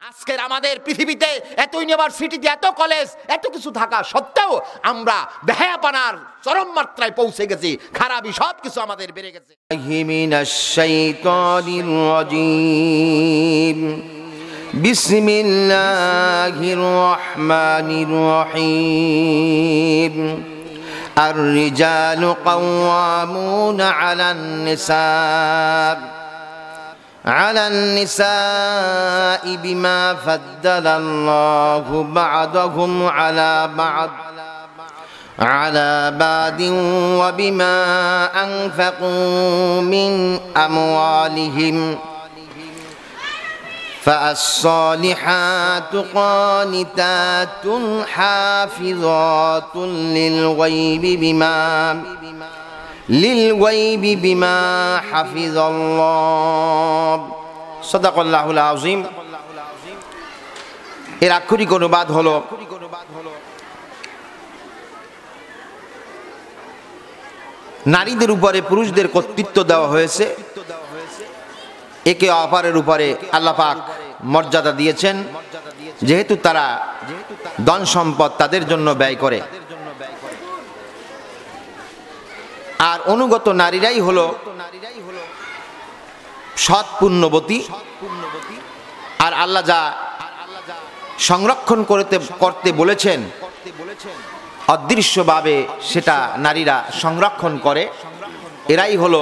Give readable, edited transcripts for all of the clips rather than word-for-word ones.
আজকের আমাদের পৃথিবীতে এত ইউনিভার্সিটিতে এত কলেজ এত কিছু থাকা সত্ত্বেও আমরা বেহায়াপনার চরম মাত্রায় পৌঁছে গেছি, খারাপই সব কিছু আমাদের বেড়ে গেছে। মিনাশ শাইতানির রাজীম বিসমিল্লাহির রহমানির রহিম الرجال قوامون على النساء بما فضل الله بعضهم على بعض وبما أنفقوا من أموالهم فالصالحات قانتات حافظات للغيب بما حفظ الله صدق الله العظيم। এর আক্ষরিক অনুবাদ হলো, নারীদের উপরে পুরুষদের কর্তৃত্ব দেওয়া হয়েছে, একে অপরের উপরে আল্লাহ পাক মর্যাদা দিয়েছেন, যেহেতু তারা ধন সম্পদ তাদের জন্য ব্যয় করে। আর অনুগত নারীরাই হলো সৎ পুণ্যবতী। আর আল্লাহ যা সংরক্ষণ করতে বলেছেন অদৃশ্যভাবে সেটা নারীরা সংরক্ষণ করে, এরাই হলো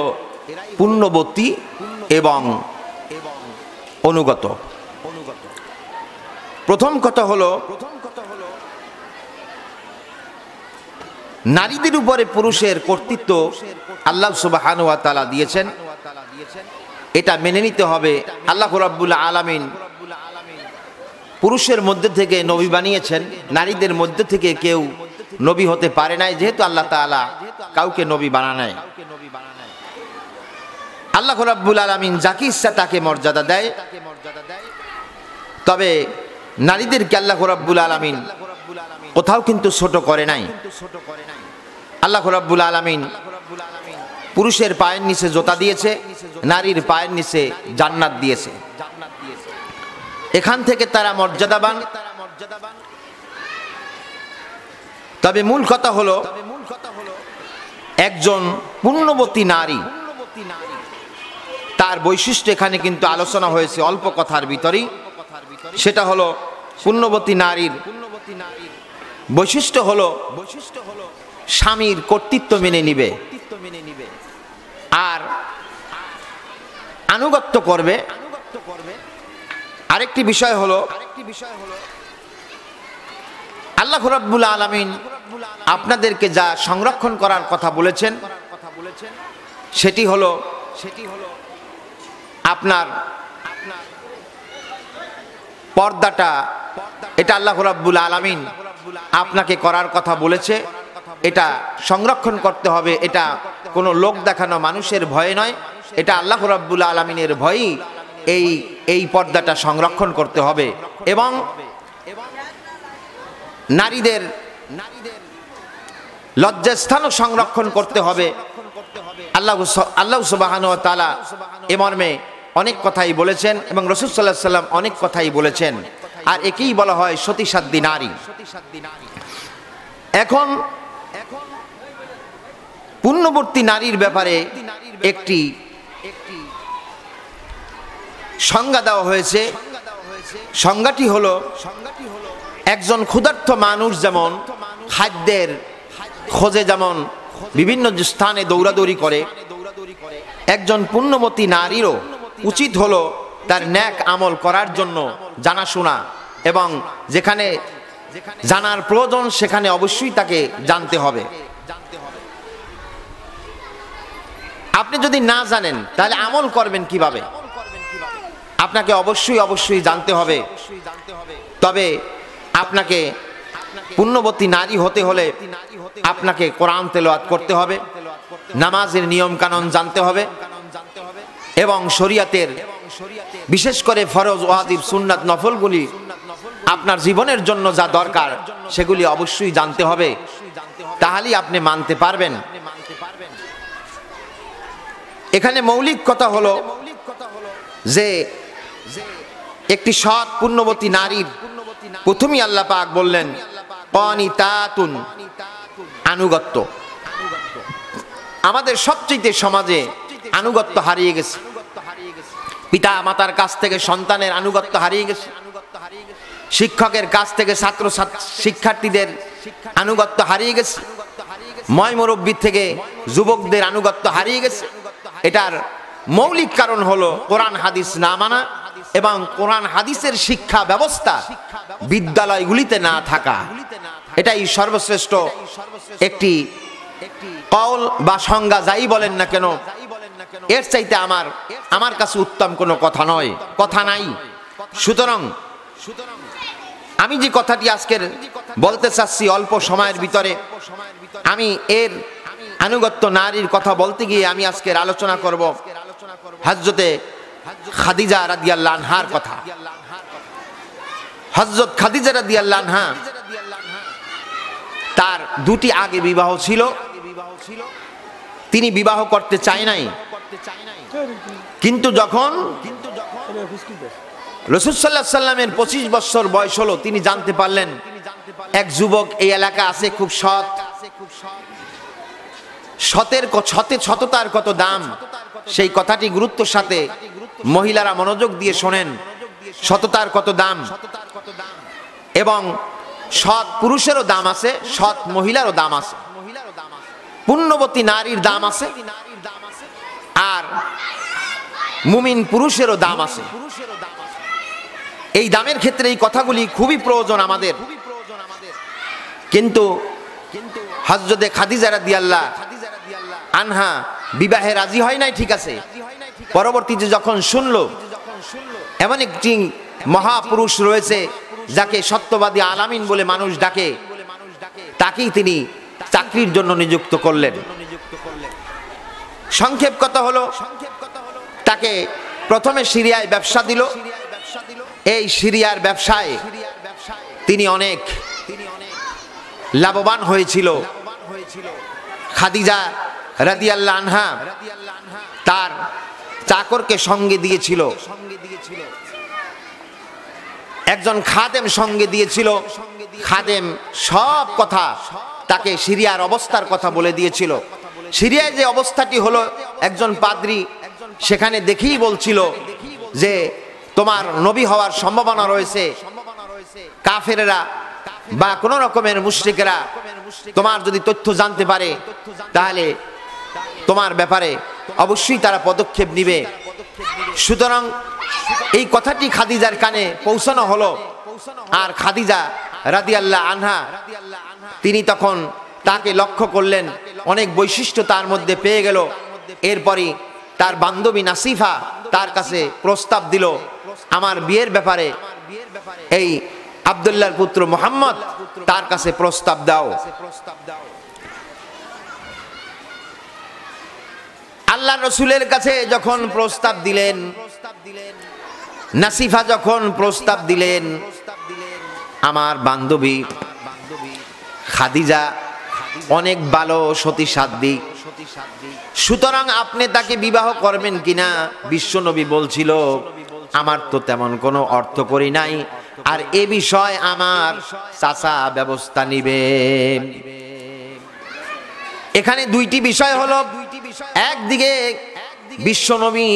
পুণ্যবতী এবং অনুগত। প্রথম কথা হলো, নারীদের উপরে পুরুষের কর্তৃত্ব আল্লাহ সুবহানাহু ওয়া তাআলা দিয়েছেন, এটা মেনে নিতে হবে। আল্লাহ রাব্বুল আলামিন পুরুষের মধ্যে থেকে নবী বানিয়েছেন, নারীদের মধ্যে থেকে কেউ নবী হতে পারে নাই, যেহেতু আল্লাহ তাআলা কাউকে নবী বানান নাই। আল্লাহ রাব্বুল আলামিন যাকে ইচ্ছা তাকে মর্যাদা দেয়, তবে নারীদেরকে আল্লাহ রাব্বুল আলামিন কোথাও কিন্তু ছোট করে নাই। আল্লাহ রাব্বুল আলামিন পুরুষের পায়ের নিচে জুতা দিয়েছে, নারীর পায়ের নিচে জান্নাত দিয়েছে। এখান থেকে তারা মর্যাদাবান। তবে মূল কথা হলো, একজন পুণ্যবতী নারী তার বৈশিষ্ট্য এখানে কিন্তু আলোচনা হয়েছে অল্প কথার ভিতরেই। সেটা হলো, পুণ্যবতী নারীর বৈশিষ্ট্য হলো স্বামীর কর্তৃত্ব মেনে নিবে আর আনুগত্য করবে। আরেকটি বিষয় হলো, আল্লাহ রাব্বুল আলামিন আপনাদেরকে যা সংরক্ষণ করার কথা বলেছেন সেটি হলো আপনার পর্দাটা। এটা আল্লাহ রাব্বুল আলামিন আপনাকে করার কথা বলেছে, এটা সংরক্ষণ করতে হবে। এটা কোনো লোক দেখানো মানুষের ভয়ে নয়, এটা আল্লাহ রাব্বুল আলামিনের ভয়েই এই পর্দাটা সংরক্ষণ করতে হবে। এবং নারীদের লজ্জাস্থানও সংরক্ষণ করতে হবে। আল্লাহ সুবহানাহু ওয়া তাআলা এ মর্মে অনেক কথাই বলেছেন এবং রাসূল সাল্লাল্লাহু আলাইহি ওয়াসাল্লাম অনেক কথাই বলেছেন। আর একেই বলা হয় সতীসাধ্যী নারী। এখন পুণ্যবর্তী নারীর ব্যাপারে একটি সংজ্ঞা দেওয়া হয়েছে। সংজ্ঞাটি হলো, একজন ক্ষুধার্ত মানুষ যেমন খাদ্যের খোঁজে যেমন বিভিন্ন স্থানে দৌড়াদৌড়ি করে, একজন পুণ্যবতী নারীরও উচিত হলো তার ন্যাক আমল করার জন্য জানাশোনা, এবং যেখানে জানার প্রয়োজন সেখানে অবশ্যই তাকে জানতে হবে। আপনি যদি না জানেন তাহলে আমল করবেন কিভাবে? আপনাকে অবশ্যই জানতে হবে। তবে আপনাকে পুণ্যবতী নারী হতে হলে আপনাকে কোরআন তেলাওয়াত করতে হবে, নামাজের নিয়ম কানুন জানতে হবে এবং শরীয়তের বিশেষ করে ফরজ ওয়াজিব সুন্নাত নফলগুলি আপনার জীবনের জন্য যা দরকার সেগুলি অবশ্যই জানতে হবে, তাহলেই আপনি মানতে পারবেন। এখানে মৌলিক কথা হলো যে একটি সৎ পুণ্যবতী নারীর প্রথমেই আল্লাহ পাক বললেন কানিতাতুন, আনুগত্য। আমাদের সবচেয়ে সমাজে আনুগত্য হারিয়ে গেছে, পিতা মাতার কাছ থেকে সন্তানের আনুগত্য হারিয়ে গেছে, শিক্ষকের কাছ থেকে ছাত্র শিক্ষার্থীদের আনুগত্য হারিয়ে গেছে, ময় মুরব্বী থেকে যুবকদের আনুগত্য হারিয়ে গেছে। এটার মৌলিক কারণ হলো কোরআন হাদিস না মানা এবং কোরআন হাদিসের শিক্ষা ব্যবস্থা বিদ্যালয়গুলিতে না থাকা। এটাই সর্বশ্রেষ্ঠ একটি কওল বা সংজ্ঞা যাই বলেন না কেন, এর চাইতে আমার কাছে উত্তম কোনো কথা নয়, কথা নাই। সুতরাং আমি যে কথাটি আজকের বলতে চাচ্ছি অল্প সময়ের ভিতরে, আমি এর আনুগত্য নারীর কথা বলতে গিয়ে আমি আজকের আলোচনা করব হযরতে খাদিজা রাদিয়াল্লাহু আনহার কথা। হযরত খাদিজা রাদিয়াল্লাহু আনহা, তার দুটি আগে বিবাহ ছিল, তিনি বিবাহ করতে চায় নাই। কিন্তু যখন রাসূল সাল্লাল্লাহু আলাইহি সাল্লামের 25 বছর বয়স হলো, তিনি জানতে পারলেন এক যুবক এই এলাকা আছে খুব সৎ, সততার কত দাম, সেই কথাটি গুরুত্বের সাথে মহিলারা মনোযোগ দিয়ে শোনেন। সততার কত দাম, এবং সৎ পুরুষেরও দাম আছে, সৎ মহিলারও দাম আছে, পুণ্যবতী নারীর দাম আছে, আর মুমিন পুরুষেরও দাম আছে। এই দামের ক্ষেত্রে এই কথাগুলি খুবই প্রয়োজন আমাদের। কিন্তু হযরতে খাদিজা রাদিয়াল্লাহু আনহা বিবাহে রাজি হয় নাই, ঠিক আছে। পরবর্তীতে যখন শুনলো এমন একটি মহাপুরুষ রয়েছে যাকে সত্যবাদী আলামিন বলে মানুষ ডাকে, তাকেই তিনি চাকরির জন্য নিযুক্ত করলেন। সংক্ষেপ কথা হলো, তাকে প্রথমে সিরিয়ায় ব্যবসা দিল। এই সিরিয়ার ব্যবসায় তিনি অনেক লাভবান হয়েছিল। খাদিজা রাদিয়াল্লাহু আনহা তার চাকরকে সঙ্গে দিয়েছিল, একজন খাদেম সঙ্গে দিয়েছিল। খাদেম সব কথা তাকে সিরিয়ার অবস্থার কথা বলে দিয়েছিল। সিরিয়ায় যে অবস্থাটি হলো, একজন পাদ্রী সেখানে দেখেই বলছিল যে তোমার নবী হওয়ার সম্ভাবনা রয়েছে। কাফেরেরা বা কোন রকমের মুশরিকেরা তোমার যদি তথ্য জানতে পারে তাহলে তোমার ব্যাপারে অবশ্যই তারা পদক্ষেপ নিবে। সুতরাং এই কথাটি খাদিজার কানে পৌঁছানো হলো, আর খাদিজা রাদিয়াল্লাহু আনহা তিনি তখন তাকে লক্ষ্য করলেন, অনেক বৈশিষ্ট্য তার মধ্যে পেয়ে গেল। এরপরই তার বান্ধবী নাসিফা তার কাছে প্রস্তাব দিল, আমার বিয়ের ব্যাপারে এই আব্দুল্লাহর পুত্র মুহাম্মদ, তার কাছে প্রস্তাব দাও। আল্লাহ রসুলের কাছে যখন প্রস্তাব দিলেন, নাসিফা যখন প্রস্তাব দিলেন, আমার বান্ধবী খাদিজা অনেক ভালো সতীসাধ্বী, সুতরাং আপনি তাকে বিবাহ করবেন কিনা? বিশ্বনবী বলছিল, আমার তো তেমন কোনো অর্থ করি নাই, আর এ বিষয় আমার চাচা ব্যবস্থা নিবে। এখানে দুইটি বিষয় হলো, একদিকে বিশ্বনবী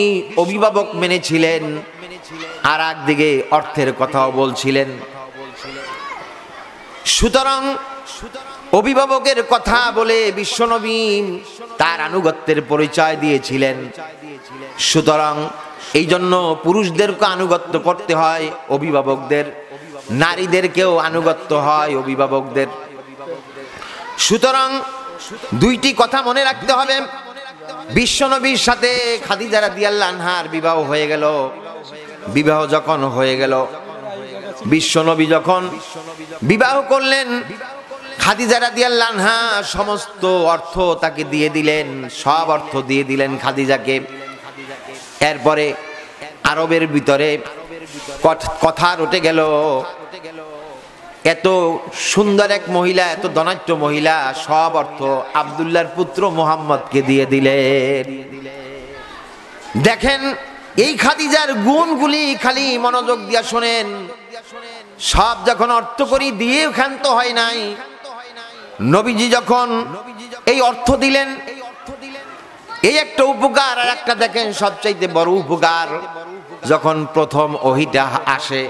অভিভাবক মেনেছিলেন, আর একদিকে অর্থের কথাও বলছিলেন। সুতরাং অভিভাবকের কথা বলে বিশ্বনবী তার আনুগত্যের পরিচয় দিয়েছিলেন। সুতরাং এই জন্য পুরুষদেরকে আনুগত্য করতে হয় অভিভাবকদের, নারীদেরকেও আনুগত্য হয় অভিভাবকদের। সুতরাং দুইটি কথা মনে রাখতে হবে। বিশ্বনবীর সাথে খাদিজা রাদিয়াল্লাহু আনহার বিবাহ হয়ে গেল। বিবাহ যখন হয়ে গেল, বিশ্বনবী যখন বিবাহ করলেন, খাদিজা রাদিয়াল্লাহু আনহা সমস্ত অর্থ তাকে দিয়ে দিলেন, সব অর্থ দিয়ে দিলেন খাদিজাকে। এরপরে আরবের ভিতরে কথা রটে গেল, এত সুন্দর এক মহিলা, এত ধনাঢ্য মহিলা, সব অর্থ আব্দুল্লাহর পুত্র মুহাম্মদকে দিয়ে দিলেন। দেখেন এই খাদিজার গুণগুলি খালি মনোযোগ দিয়া শোনেন, সব যখন অর্থ করি দিয়ে ক্ষান্ত হয় নাই। নবীজি যখন এই অর্থ দিলেন, এই একটা উপকার। আর একটা দেখেন সবচাইতে বড় উপকার, যখন প্রথম ওহীটা আসে,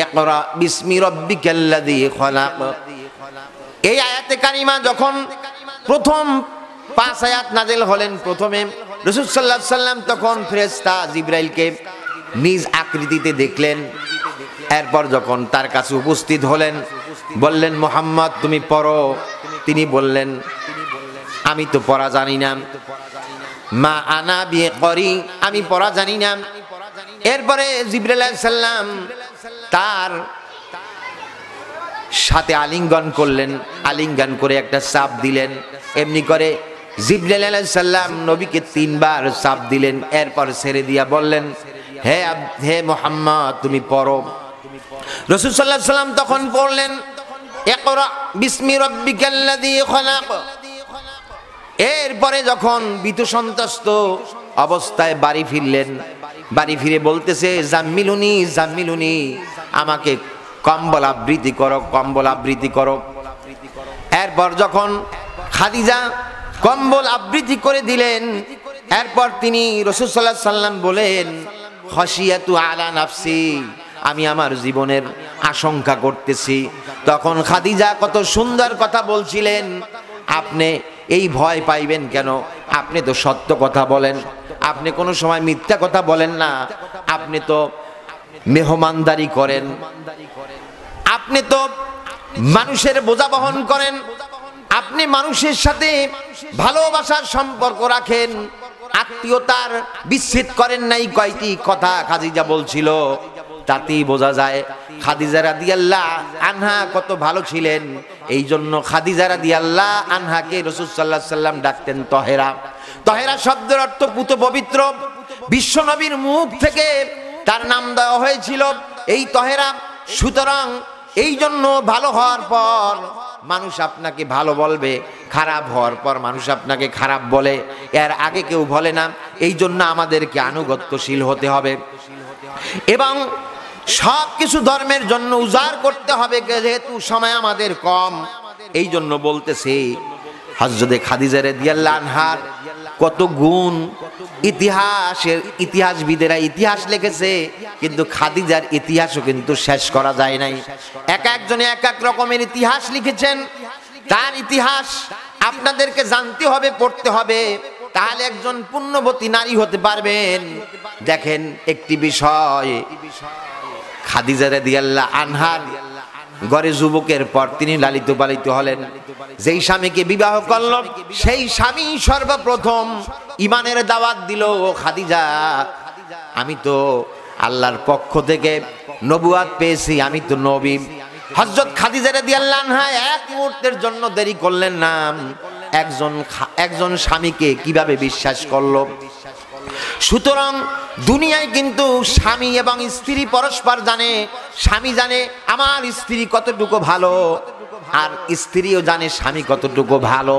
ইকরা বিসমি রাব্বিকাল্লাযী খলাক, এই আয়াতে কারিমা যখন প্রথম 5 আয়াত নাযিল হলেন, প্রথমে রাসূল সাল্লাল্লাহু আলাইহি সাল্লাম তখন ফেরেশতা জিবরাইলকে নিজ আকৃতিতে দেখলেন। এরপর যখন তার কাছে উপস্থিত হলেন, বললেন মুহাম্মদ তুমি পড়ো। তিনি বললেন আমি তো পড়া জানি না, মা আনা বিকরি, আমি পড়া জানি না। এরপরে জিবরাইল আলাইহিস সালাম তার সাথে আলিঙ্গন করলেন, আলিঙ্গন করে একটা চাপ দিলেন। এমনি করে জিবরাইল আলাইহিস সালাম নবীকে 3 বার চাপ দিলেন। এরপর ছেড়ে দিয়া বললেন হে মুহাম্মদ তুমি পড়ো। রাসূল সাল্লাল্লাহু আলাইহি সাল্লাম তখন পড়লেন ইকরা বিসমি রাব্বিকাল্লাযী খলাক। এরপরে যখন ভীত সন্ত্রস্ত অবস্থায় বাড়ি ফিরলেন, বাড়ি ফিরে বলতেছে জাম্মিলুনি জাম্মিলুনি, আমাকে কম্বল আবৃত্তি করো, কম্বল আবৃত্তি করো। এরপর যখন খাদিজা কম্বল আবৃত্তি করে দিলেন, এরপর তিনি রাসূল সাল্লাল্লাহু আলাইহি সাল্লাম বলেন খাশিয়াতু আলা নাফসি, আমি আমার জীবনের আশঙ্কা করতেছি। তখন খাদিজা কত সুন্দর কথা বলছিলেন, আপনি এই ভয় পাইবেন কেন? আপনি তো সত্য কথা বলেন, আপনি কোনো সময় মিথ্যা কথা বলেন না, আপনি তো মেহমানদারি করেন, আপনি তো মানুষের বোঝা বহন করেন, আপনি মানুষের সাথে ভালোবাসার সম্পর্ক রাখেন, আত্মীয়তার বিচ্ছেদ করেন নাই। কয়টি কথা খাদিজা বলছিল, তাতেই বোঝা যায় খাদিজা রাদিয়াল্লাহু আনহা কত ভালো ছিলেন। এই জন্য খাদিজা রাদিয়াল্লাহু আনহাকে রাসূল সাল্লাল্লাহু আলাইহি সাল্লাম ডাকতেন তহেরা। তহেরা শব্দের অর্থ পুত পবিত্র। বিশ্বনবীর মুখ থেকে তার নাম দেওয়া হয়েছিল এই তহেরা। সুতরাং এই জন্য ভালো হওয়ার পর মানুষ আপনাকে ভালো বলবে, খারাপ হওয়ার পর মানুষ আপনাকে খারাপ বলে, এর আগে কেউ বলে না। এই জন্য আমাদেরকে আনুগত্যশীল হতে হবে এবং সব কিছু ধর্মের জন্য উজাড় করতে হবে, যেহেতু সময় আমাদের কম। এই জন্য বলতেছি হযরতে খাদিজা রাদিয়াল্লাহু আনহার কত গুণ, ইতিহাসবিদেরা ইতিহাস লিখেছে, কিন্তু খাদিজার ইতিহাসও কিন্তু শেষ করা যায় নাই। এক একজনে এক এক রকমের ইতিহাস লিখেছেন। তার ইতিহাস আপনাদেরকে জানতে হবে, পড়তে হবে, তাহলে একজন পুণ্যবতী নারী হতে পারবেন। দেখেন একটি বিষয়, খাদিজা রাদিয়াল্লাহু আনহার ঘরে যুবকের পর তিনি লালিত পালিত হলেন। যেই স্বামীকে বিবাহ করল সেই স্বামী সর্বপ্রথম ঈমানের দাওয়াত দিল, ও খাদিজা আমি তো আল্লাহর পক্ষ থেকে নবুয়াত পেয়েছি, আমি তো নবী। হযরত খাদিজা রাদিয়াল্লাহু আনহা এক মুহূর্তের জন্য দেরি করলেন না। একজন স্বামীকে কিভাবে বিশ্বাস করলো। সুতরাং দুনিয়ায় কিন্তু স্বামী এবং স্ত্রী পরস্পর জানে। স্বামী জানে আমার স্ত্রী কতটুকু ভালো, আর স্ত্রীও জানে স্বামী কতটুকু ভালো।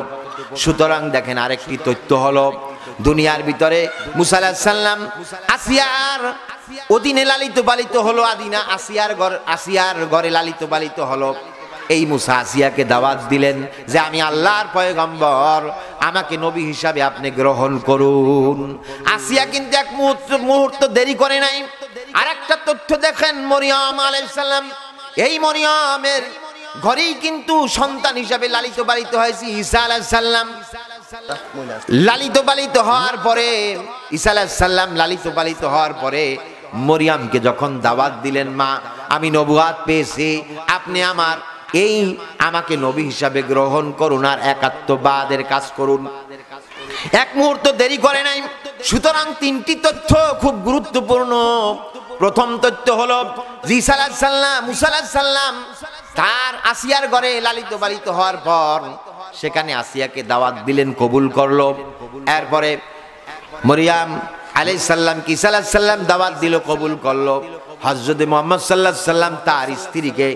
সুতরাং দেখেন আরেকটি তথ্য হলো, দুনিয়ার ভিতরে মুসা আলাইহিস সালাম আসিয়ার অধীনে লালিত পালিত হলো, আসিয়ার ঘরে লালিত পালিত হলো। এই মুসা আসিয়াকে দাওয়াত দিলেন যে আমি আল্লাহর পয়গম্বর, আমাকে নবী হিসাবে আপনি গ্রহণ করুন। আসিয়া কিন্তু এক মুহূর্ত দেরি করে নাই। আরেকটা তথ্য দেখেন, মরিয়ম আলাইহিস সালাম, এই মরিয়মের ঘরেই কিন্তু সন্তান হিসাবে লালিত পালিত হয়েছে ঈসা আলাইহিস সালাম। লালিত পালিত হওয়ার পরে ঈসা আলাইহিস সালাম লালিত পালিত হওয়ার পরে মরিয়মকে যখন দাওয়াত দিলেন, মা আমি নবুয়াত পেয়েছি, আপনি আমাকে নবী হিসাবে গ্রহণ করুন আর একাত্মবাদের কাজ করুন। এক মুহূর্ত দেরি করে নাই। সুতরাং 3টি তথ্য খুব গুরুত্বপূর্ণ। প্রথম তথ্য হলো ঈসা আলাইহিস সালাম, মুসা আলাইহিস সালাম তার আসিয়ার ঘরে লালিত পালিত হওয়ার পর সেখানে আসিয়াকে দাওয়াত দিলেন, কবুল করলো। এরপরে মরিয়ম আলাইহিস সালাম কি ঈসা আলাইহিস সালাম দাওয়াত দিল, কবুল করলো। হযরত মুহাম্মদ সাল্লাল্লাহু আলাইহি সাল্লাম তার স্ত্রীকে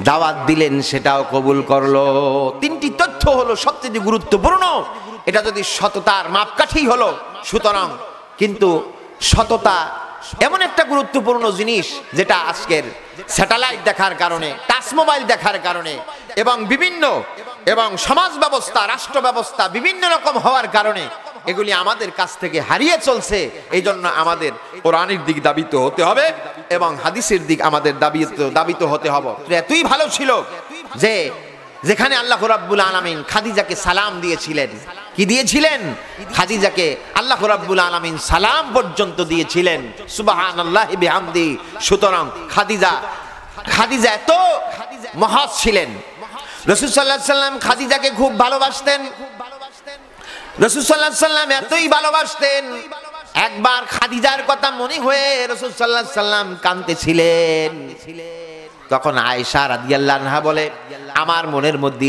দাওয়াত দিলেন, সেটাও কবুল করলো। 3টি তথ্য হলো সবচেয়ে গুরুত্বপূর্ণ। এটা যদি সততার মাপকাঠি হলো, সুতরাং কিন্তু সততা এমন একটা গুরুত্বপূর্ণ জিনিস যেটা আজকের স্যাটেলাইট দেখার কারণে, টাচ মোবাইল দেখার কারণে এবং সমাজ ব্যবস্থা, রাষ্ট্র ব্যবস্থা বিভিন্ন রকম হওয়ার কারণে এগুলি আমাদের কাছ থেকে হারিয়ে চলছে। এই জন্য আমাদের কোরআনের দিক দাবিত হতে হবে এবং হাদিসের দিক আমাদের দাবিত হতে হবে। এতই ভালো ছিল যে যেখানে আল্লাহ রাব্বুল আলামিন খাদিজাকে সালাম দিয়েছিলেন, কি দিয়েছিলেন? খাদিজাকে আল্লাহ রাব্বুল আলামিন সালাম পর্যন্ত দিয়েছিলেন। সুবহানাল্লাহি বিহামদি। সুতরাং খাদিজা এত মহৎ ছিলেন। রাসূল সাল্লাল্লাহু আলাইহি সাল্লাম খাদিজাকে খুব ভালোবাসতেন। রাসূল সাল্লাল্লাহু আলাইহি সাল্লাম এতই ভালোবাসতেন, একবার খাদিজার কথা মনে হয়ে রাসূল সাল্লাল্লাহু আলাইহি সাল্লাম কাঁদতেছিলেন। তখন আয়েশা রাদিয়াল্লাহু আনহা বলে, আমার মনের মধ্যে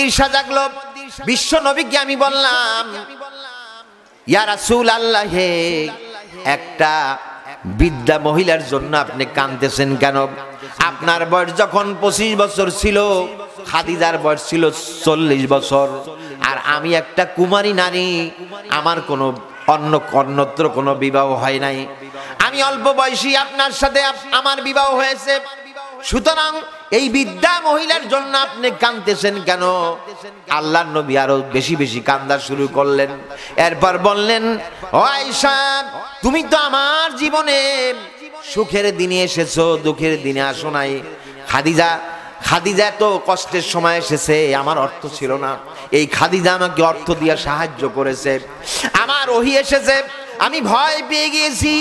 ঈর্ষা জাগলো, বিশ্ব নবীকে আমি বললাম, ইয়া রাসূলুল্লাহ, একটা বৃদ্ধা মহিলার জন্য আপনি কাঁদতেছেন কেন? আপনার বয়স যখন 25 বছর ছিল, খাদিজার বয়স ছিল 40 বছর, আর আমি একটা কুমারী নারী, আমার কোনো অন্যত্র কোনো বিবাহ হয় নাই, আমি অল্প বয়সী, আপনার সাথে আমার বিবাহ হয়েছে, সুতরাং এই বৃদ্ধা মহিলার জন্য আপনি কাঁদতেছেন কেন? আল্লাহর নবী আরো বেশি বেশি কান্দা শুরু করলেন। এরপর বললেন, ও আয়েশা, তুমি তো আমার জীবনে সুখের দিনে এসেছো, দুঃখের দিনে আসো নাই। খাদিজা তো কষ্টের সময় এসেছে, আমার অর্থ ছিল না, এই খাদিজা আমাকে অর্থ দিয়ে সাহায্য করেছে। আমার ওহী এসেছে, আমি ভয় পেয়ে গিয়েছি,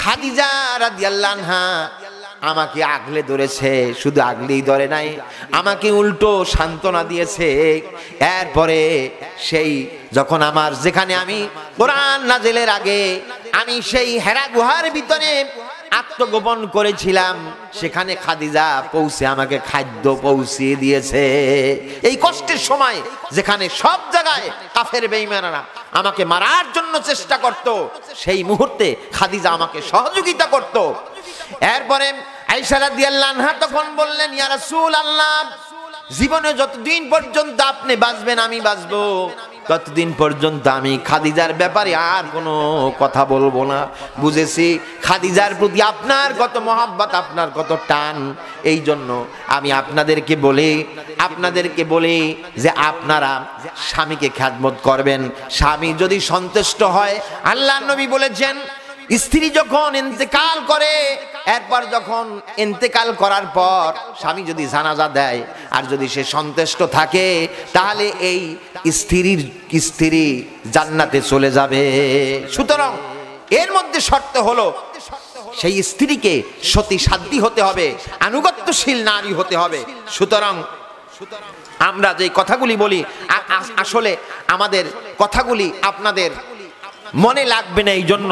খাদিজা রাদিয়াল্লাহু আনহা আমাকে আগলে ধরেছে, শুধু আগলেই ধরে নাই, আমাকে উল্টো সান্ত্বনা দিয়েছে। এরপরে সেই যখন যেখানে আমি কোরআন নাজিলের আগে আমি সেই হেরা গুহার ভিতরে আত্মগোপন করেছিলাম, সেখানে খাদিজা পৌঁছে আমাকে খাদ্য পৌঁছিয়ে দিয়েছে। এই কষ্টের সময় যেখানে সব জায়গায় কাফের বেঈমানরা আমাকে মারার জন্য চেষ্টা করত, সেই মুহূর্তে খাদিজা আমাকে সহযোগিতা করত। এরপরে আয়েশা রাদিয়াল্লাহু আনহা তখন বললেন, ইয়া রাসূলুল্লাহ, জীবনে যতদিন পর্যন্ত আপনি বাঁচবেন আমি বাঁচবো, ততদিন পর্যন্ত আমি খাদিজার ব্যাপারে আর কোনো কথা বলবো না। বুঝেছি খাদিজার প্রতি আপনার কত মহব্বত, আপনার কত টান, এই জন্য আমি আপনাদেরকে বলি যে আপনারা স্বামীকে খেদমত করবেন। স্বামী যদি সন্তুষ্ট হয়, আল্লাহর নবী বলেছেন, স্ত্রী যখন ইন্তেকাল করে, এরপর যখন ইন্তেকাল করার পর স্বামী যদি জানাজা দেয় আর যদি সে সন্তুষ্ট থাকে, তাহলে এই স্ত্রী জান্নাতে চলে যাবে। সুতরাং এর মধ্যে শর্ত হলো সেই স্ত্রীকে সতী সাধ্বী হতে হবে, আনুগত্যশীল নারী হতে হবে। সুতরাং আমরা যে কথাগুলি বলি, আসলে আমাদের কথাগুলি আপনাদের মনে লাগবে না, এই জন্য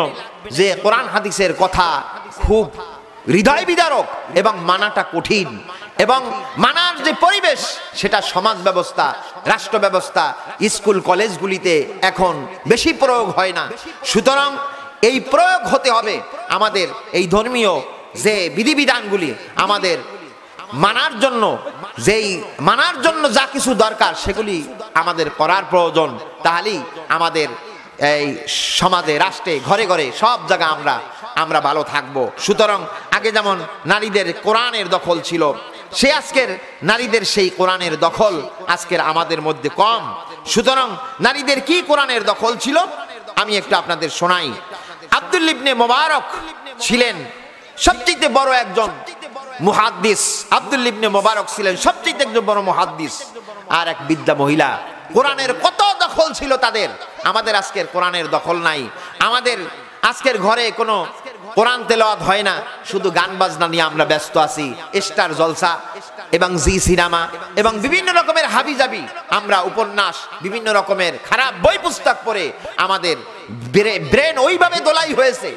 যে কোরআন হাদিসের কথা খুব হৃদয় বিদারক এবং মানাটা কঠিন, এবং মানার যে পরিবেশ সেটা সমাজ ব্যবস্থা, রাষ্ট্র ব্যবস্থা, স্কুল কলেজগুলিতে এখন বেশি প্রয়োগ হয় না। সুতরাং এই প্রয়োগ হতে হবে আমাদের এই ধর্মীয় যে বিধিবিধানগুলি আমাদের মানার জন্য যা কিছু দরকার সেগুলি আমাদের করার প্রয়োজন। তাহলেই আমাদের এই সমাজে, রাষ্ট্রে, ঘরে ঘরে সব জায়গায় আমরা ভালো থাকবো। সুতরাং আগে যেমন নারীদের কোরআনের দখল ছিল, সে আজকের নারীদের সেই কোরআনের দখল আজকের আমাদের মধ্যে কম। সুতরাং নারীদের কি কোরআনের দখল ছিল আমি একটু আপনাদের শোনাই। আব্দুল্লাহ ইবনে মুবারক ছিলেন সবচেয়ে বড় একজন মুহাদ্দিস। আব্দুল্লাহ ইবনে মুবারক ছিলেন সবচেয়ে একজন বড় মুহাদ্দিস। আর এক বিদ্যা মহিলা, কোরআনের কত দখল ছিল তাদের। আমাদের আজকের কোরআনের দখল নাই। আমাদের আজকের ঘরে কোনো কোরআন তেলাওয়াত হয় না, শুধু গান বাজনা নিয়ে আমরা ব্যস্ত আছি। স্টার জলসা এবং জি সিনেমা এবং বিভিন্ন রকমের হাবিজাবি, আমরা উপন্যাস, বিভিন্ন রকমের খারাপ বই পুস্তক পড়ে আমাদের ব্রেন ওইভাবে দোলাই হয়েছে,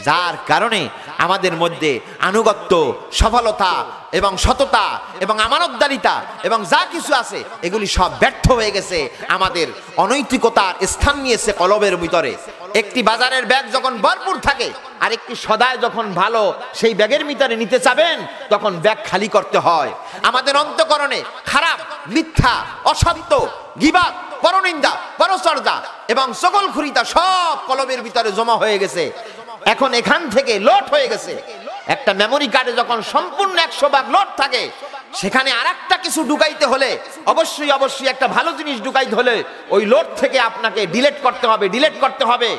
যার কারণে আমাদের মধ্যে আনুগত্য, সফলতা এবং সততা এবং আমানতদারিতা এবং যা কিছু আছে এগুলি সব ব্যর্থ হয়ে গেছে। আমাদের অনৈতিকতার স্থান নিয়েছে কলবের ভিতরে। একটি বাজারের ব্যাগ যখন ভরপুর থাকে আর একটি সদায় যখন ভালো সেই ব্যাগের ভিতরে নিতে চাবেন, তখন ব্যাগ খালি করতে হয়। আমাদের অন্তঃকরণে খারাপ, মিথ্যা, অসত্য, গীবত, পরনিন্দা, পরচর্চা এবং সকলখুরিতা সব কলবের ভিতরে জমা হয়ে গেছে। এখন এখান থেকে লোড হয়ে গেছে। একটা মেমোরি কার্ডে যখন সম্পূর্ণ 100 ভাগ লোড থাকে, সেখানে আরেকটা কিছু ঢুকাইতে হলে অবশ্যই একটা ভালো জিনিস ঢুকাইতে হলে ওই লোড থেকে আপনাকে ডিলিট করতে হবে।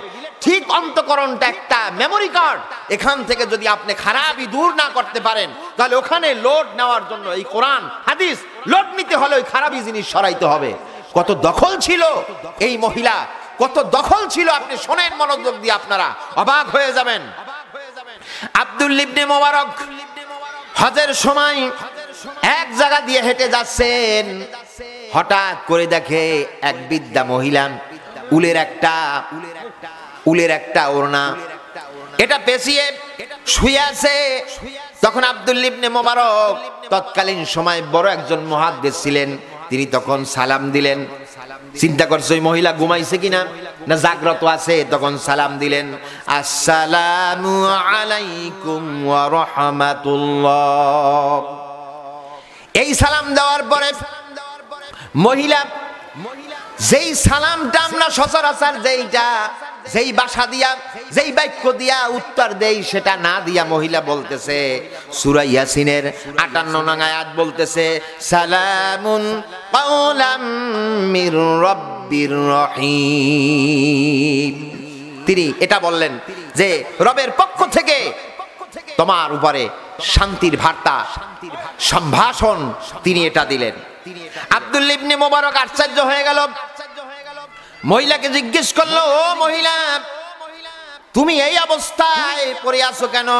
ঠিক অন্তঃকরণটা একটা মেমোরি কার্ড। এখান থেকে যদি আপনি খারাপই দূর না করতে পারেন, তাহলে ওখানে লোড নেওয়ার জন্য এই কোরআন হাদিস লোড নিতে হলে ওই খারাপই জিনিস সরাইতে হবে। কত দখল ছিল এই মহিলা, কত দখল ছিল, আপনি শোনেন মনোযোগ দিয়ে, আপনারা অবাক হয়ে যাবেন। আব্দুল্লাহ ইবনে মুবারক হজের সময় এক জায়গা দিয়ে হেঁটে যাচ্ছেন, হঠাৎ করে দেখে এক বৃদ্ধা মহিলা উলের একটা ওড়না এটা পেঁচিয়ে শুয়ে আছে। তখন আব্দুল্লাহ ইবনে মুবারক তৎকালীন সময় বড় একজন মুহাদ্দিস ছিলেন, তিনি তখন সালাম দিলেন। চিন্তা করছে ওই মহিলা ঘুমাইছে কিনা না জাগ্রত আছে, তখন সালাম দিলেন, আসসালামু আলাইকুম ওয়া রাহমাতুল্লাহ। এই সালাম দেওয়ার পরে মহিলা যেই সালামটা আমরা সচরাচর যেই ভাষা দিয়া যেই বাক্য দিয়া উত্তর দেই সেটা না দিয়া মহিলা বলতেছে সূরা ইয়াসিনের 58 নং আয়াত বলতেছে, সালামুন কাওলাম মির রাব্বির রহিম। তিনি এটা বললেন যে রবের পক্ষ থেকে তোমার উপরে শান্তির বার্তা সম্ভাষণ তিনি এটা দিলেন। আব্দুল্লাহ ইবনে মুবারক আশ্চর্য হয়ে গেল। মহিলাকে জিজ্ঞেস করলো, ও মহিলা, তুমি এই অবস্থায় পড়ে আছো কেন?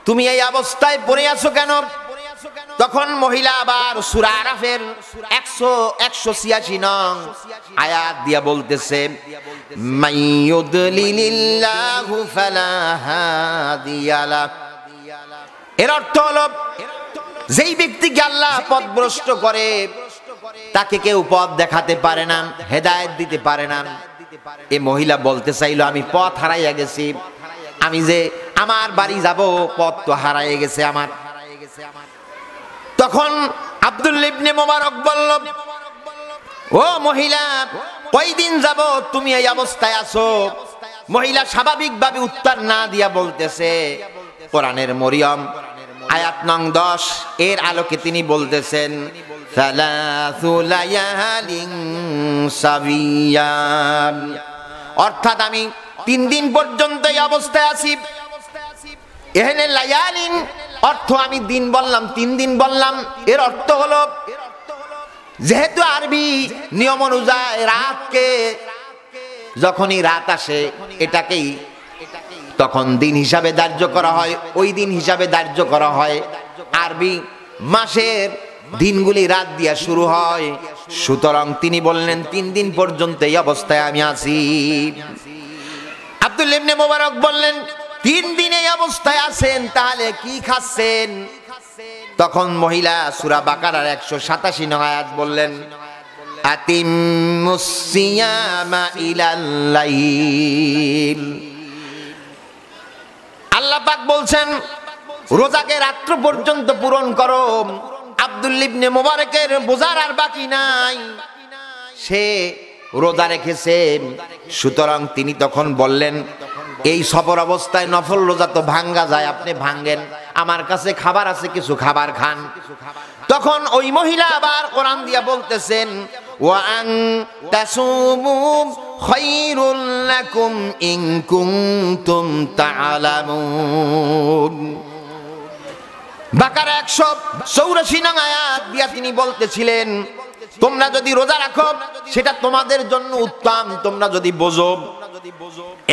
তুমি এই অবস্থায় পড়ে আছো কেন? তখন মহিলা আবার সূরা আরাফের 186 নং আয়াত দিয়া বলতেছে, মাইয়ুদলিলিল্লাহু ফালা হাদিয়া লাহ। এর অর্থ হলো যেই ব্যক্তিকে আল্লাহ পথভ্রষ্ট করে তাকে কেউ পথ দেখাতে পারে না, হেদায়েত দিতে পারে না। এই মহিলা বলতে চাইলো, আমি পথ হারাইয়া গেছি, আমি যে আমার বাড়ি যাব পথ তো হারাইয়া গেছে আমার। তখন আব্দুল্লাহ ইবনে মুবারক বলল, ও মহিলা, কয়দিন যাব তুমি এই অবস্থায় আছো? মহিলা স্বাভাবিকভাবে উত্তর না দিয়া বলতেছে, কোরআনের মরিয়ম আয়াত নং 10 এর আলোকে তিনি বলতেছেন, সালাসু লায়ালিন সাবিয়ান, অর্থাৎ আমি 3 দিন পর্যন্ত এই অবস্থায় আছি। এখানে লায়ালিন অর্থ আমি দিন বললাম, 3 দিন বললাম। এর অর্থ হলো যেহেতু আরবি নিয়ম অনুযায়ী রাতকে যখনই রাত আসে এটাকেই তখন দিন হিসাবে ধার্য করা হয়, ওই দিন হিসাবে ধার্য করা হয়। আরবি মাসের দিনগুলি রাত দিয়া শুরু হয়, সুতরাং তিনি বললেন 3 দিন পর্যন্ত এই অবস্থায় আমি আছি। আব্দুল্লাহ ইবনে মুবারক বললেন, 3 দিন এই অবস্থায় আছেন, তাহলে কি খাচ্ছেন? তখন মহিলা সূরা বাকারার 187 নং আয়াত বললেন, আতিম্মুস সিয়ামা ইলাল লাইল। আল্লাহ পাক বলছেন রোজাকে রাত্র পর্যন্ত পূরণ করো। আব্দুল্লাহ ইবনে মুবারকের বোঝার আর বাকি নাই, সে রোজা রেখেছে। সুতরাং তিনি তখন বললেন, এই সফর অবস্থায় নফল রোজা তো ভাঙ্গা যায়, আপনি ভাঙ্গেন, আমার কাছে খাবার আছে, কিছু খাবার খান। তখন ওই মহিলা আবার কোরআন দিয়া বলতেছেন, ওয়া আন তাসুমু খায়রুল লাকুম ইন কুনতুম তা'লামুন। বাকারা 184 নং আয়াত দিয়া তিনি বলতেছিলেন, তোমরা যদি রোজা রাখো সেটা তোমাদের জন্য উত্তম, তোমরা যদি বোঝো।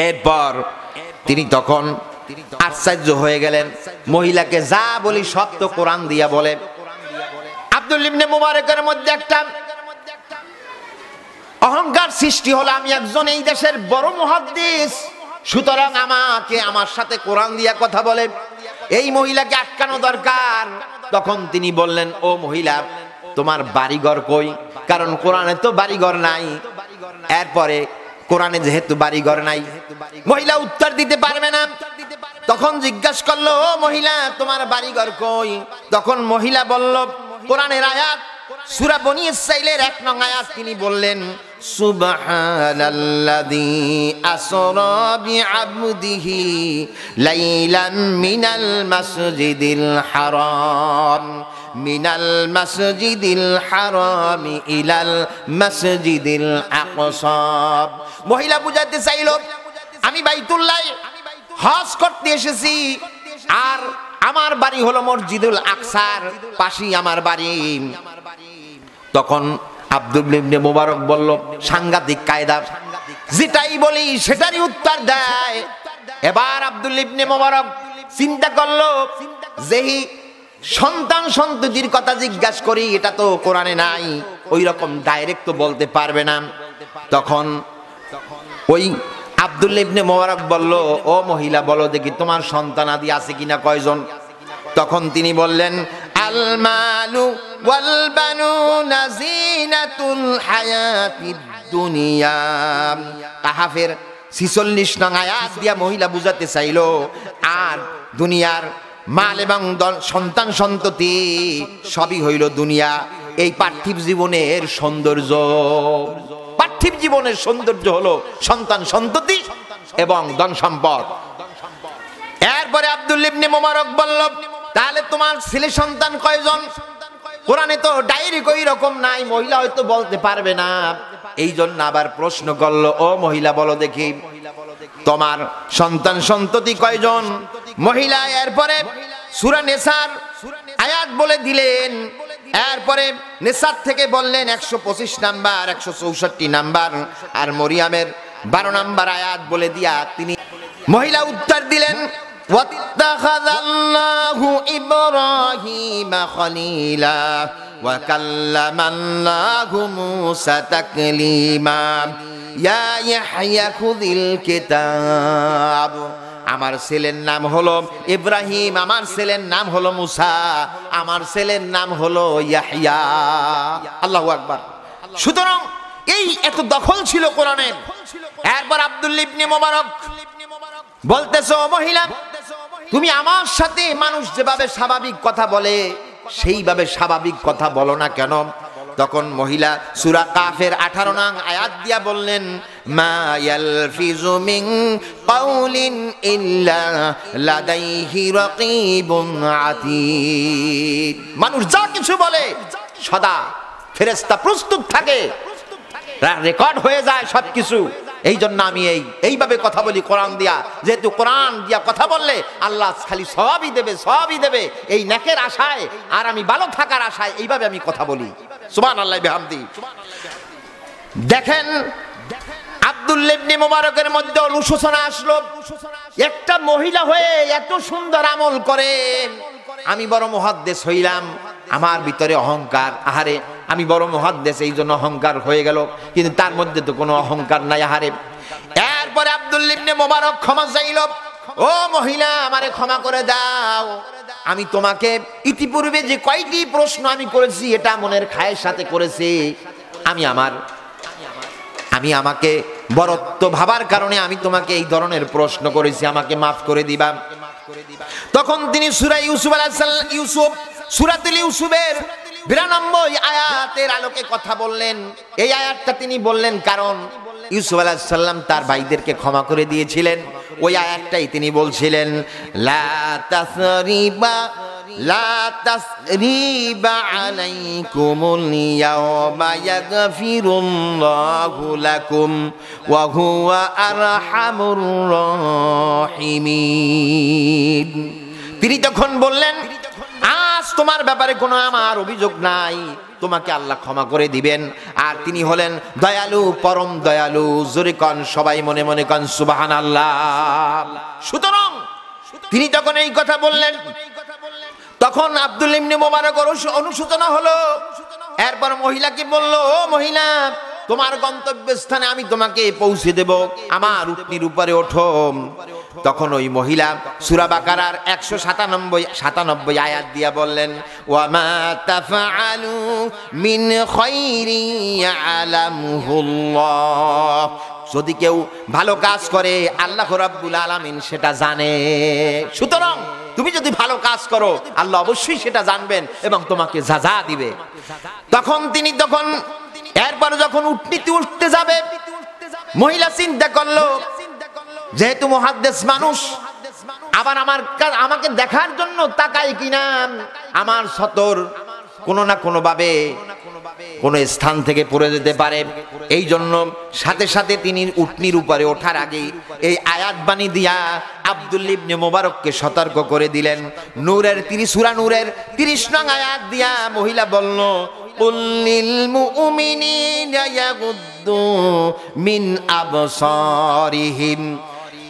এরপর তিনি তখন আশ্চর্য হয়ে গেলেন, মহিলাকে যা বলি সব তো কোরআন দিয়া বলে। আব্দুল্লাহ ইবনে মুবারকের মধ্যে একটা অহংকার সৃষ্টি হলো, আমি একজন এই দেশের বড় মুহাদ্দিস, সুতরাং আমাকে আমার সাথে কোরআন দিয়া কথা বলে, এই মহিলাকে আটকানো দরকার। তখন তিনি বললেন, ও মহিলা, তোমার বাড়িঘর কই? কারণ কোরআনে তো বাড়িঘর নাই। এরপরে কোরআনে যেহেতু বাড়িঘর নাই, মহিলা উত্তর দিতে পারবে না। তখন জিজ্ঞাসা করলো, ও মহিলা, তোমার বাড়িঘর কই? তখন মহিলা বলল, কোরআনের আয়াত সূরা বনী ইসরাঈলের 1 নং আয়াত তিনি বললেন সুবহানাল্লাযী আসরা বিআবদিহি লাইলাম মিনাল মাসজিদিল হারাম ইলাল মাসজিদিল আকসা। মহিলা বুঝাতে চাইল আমি বাইতুল্লাহ হজ করতে এসেছি, আর আমার বাড়ি হলো মসজিদুল আকসার পাশেই আমার বাড়ি। তখন আব্দুল্লাহ ইবনে মুবারক বলল সাংঘাতিক কায়দা, যেটাই বলি সেটারই উত্তর দেয়। এবার আব্দুল্লাহ ইবনে মুবারক চিন্তা করলো, যেই সন্তান সন্ততির কথা জিজ্ঞাসা করি এটা তো কোরআনে নাই, ওই রকম ডাইরেক্ট তো বলতে পারবে না। তখন ওই আব্দুল্লাহ ইবনে মুবারক বলল, ও মহিলা বলো দেখি তোমার সন্তান আদি আছে কিনা, কয়জন? তখন তিনি বললেন আল মালু ওয়াল বানুনা জিনাতুল হায়াতিদ দুনিয়া। কাহাফের 46 নং আয়াত দিয়া মহিলা বুঝাতে চাইলো, আর দুনিয়ার মাল এবং সন্তান সন্ততি সবই হইল দুনিয়া, এই পার্থিব জীবনের সৌন্দর্য। পার্থিব জীবনের সৌন্দর্য হলো সন্তান সন্ততি এবং ধন সম্পদ। এরপরে আব্দুল্লাহ ইবনে মুবারক বলল, তাহলে তোমার ছেলে সন্তান কয়জন? কোরআনে তো ডায়েরি কই রকম নাই, মহিলা হয়তো বলতে পারবে না। এই জন্য আবার প্রশ্ন করলো, ও মহিলা বলো দেখি তোমার সন্তান সন্ততি কয়জন? মহিলা এরপরে সূরা নিসার আয়াত বলে দিলেন। এরপরে নিসার থেকে বললেন 125 নাম্বার, 164 নাম্বার, আর মরিয়মের 12 নাম্বার আয়াত বলে দিয়া তিনি মহিলা উত্তর দিলেন ওয়াত্তাখাযাল্লাহু ইব্রাহিমা খলীলা ওয়া কাল্লামাল্লাহু মূসা তাকলীমা ইয়া ইয়াহইয়া খুযিল কিতাব। আমার ছেলের নাম হলো ইব্রাহিম, আমার ছেলের নাম হলো মুসা, আমার ছেলের নাম হলো ইয়াহইয়া। আল্লাহু আকবার। সুতরাং এই এত দখল ছিল কোরআনের। একবার আব্দুল্লাহ ইবনে মুবারক বলতেছো, মহিলা তুমি আমার সাথে মানুষ যেভাবে স্বাভাবিক কথা বলে সেইভাবে স্বাভাবিক কথা বলো না কেন? তখন মহিলা সূরা কাফের 18 নং আয়াত দিয়া বললেন মা ইয়ালফিজু মিন কাউলিন ইল্লা লাদাইহি রাকীবুন আতীদ। মানুষ যা কিছু বলে সদা ফেরেশতা প্রস্তুত থাকে, রেকর্ড হয়ে যায় সবকিছু। এই জন্য আমি এইভাবে কথা বলি কোরআন দিয়া, যেহেতু কোরআন দিয়া কথা বললে আল্লাহ খালি সওয়াবই দেবে, সওয়াবই দেবে, এই নেকের আশায় আর আমি ভালো থাকার আশায় এইভাবে আমি কথা বলি। সুবহানাল্লাহি বিহামদি। দেখেন আব্দুল্লাহ ইবনে মুবারকের মধ্যে অনুশোচনা আসলো, একটা মহিলা হয়ে এত সুন্দর আমল করে, আমি বড় মুহাদ্দিস হইলাম, আমার ভিতরে অহংকার, আহারে আমি বড় মুহাদ্দিস এই জন্য অহংকার হয়ে গেল, কিন্তু তার মধ্যে তো কোনো অহংকার নাই, আহারে। এরপরে আব্দুল্লাহ ইবনে মুবারক ক্ষমা চাইল, ও মহিলা আমারে ক্ষমা করে দাও, আমি তোমাকে ইতিপূর্বে যে কয়টি প্রশ্ন আমি করেছি এটা মনের খায়ের সাথে করেছি, আমি আমাকে বরত্ব ভাবার কারণে আমি তোমাকে এই ধরনের প্রশ্ন করেছি, আমাকে মাফ করে দিবা। তখন তিনি সূরা ইউসুফ আলাইহিস সালাম সূরাতুল ইউসুফের 92 আয়াতের আলোকে কথা বললেন। এই আয়াতটা তিনি বললেন কারণ ইউসুফ আলাইহিস সালাম তার ভাইদেরকে ক্ষমা করে দিয়েছিলেন। ওই আয়াতটাই তিনি বলছিলেন লা তাসরিবা আলাইকুমুল ইয়াওমা ইয়াগফিরুল্লাহু লাকুম ওয়া হুয়া আরহামুর রাহিমিন। তিনি তখন বললেন আজ তোমার ব্যাপারে কোনো আমার অভিযোগ নাই, তোমাকে আল্লাহ ক্ষমা করে দিবেন, আর তিনি হলেন দয়ালু, পরম দয়ালু। জোরে কন সবাই, মনে মনে কন সুবহানাল্লাহ। সুতরাং তিনি যখন এই কথা বললেন তখন আব্দুল্লাহ ইবনে মুবারক অনুশোচনা হলো। এরপর মহিলাকে বলল, ও মহিলা তোমার গন্তব্যস্থানে আমি তোমাকে পৌঁছে দেব, আমার উটনির উপরে ওঠো। তখন ওই মহিলা সূরা বাকারার 197 আয়াত দিয়া বললেন ওয়া মা তাফআলু মিন খাইরি ইয়ালামুহুল্লাহ যদি কেউ ভালো কাজ করে আল্লাহ রাব্বুল আলামিন সেটা জানে। সুতরাং তুমি যদি ভালো কাজ করো আল্লাহ অবশ্যই সেটা জানবেন এবং তোমাকে সাজা দিবে। তখন এরপর যখন উটনিতে উঠতে যাবে, মহিলা চিন্তা করলো যেহেতু মুহাদ্দিস মানুষ, আবার আমাকে দেখার জন্য তাকায় কিনা, আমার সতর কোনো না কোনো ভাবে কোনো স্থান থেকে পড়ে যেতে পারে। এই জন্য সাথে সাথে তিনি উটনির উপরে ওঠার আগে এই আয়াত বাণী দিয়া আব্দুল্লাহ ইবনে মুবারককে সতর্ক করে দিলেন। সূরা নূরের 30 নং আয়াত দিয়া মহিলা বলল, কুল লিল মুমিনিনা ইয়াগুদ্দু মিন আবসারিহিম।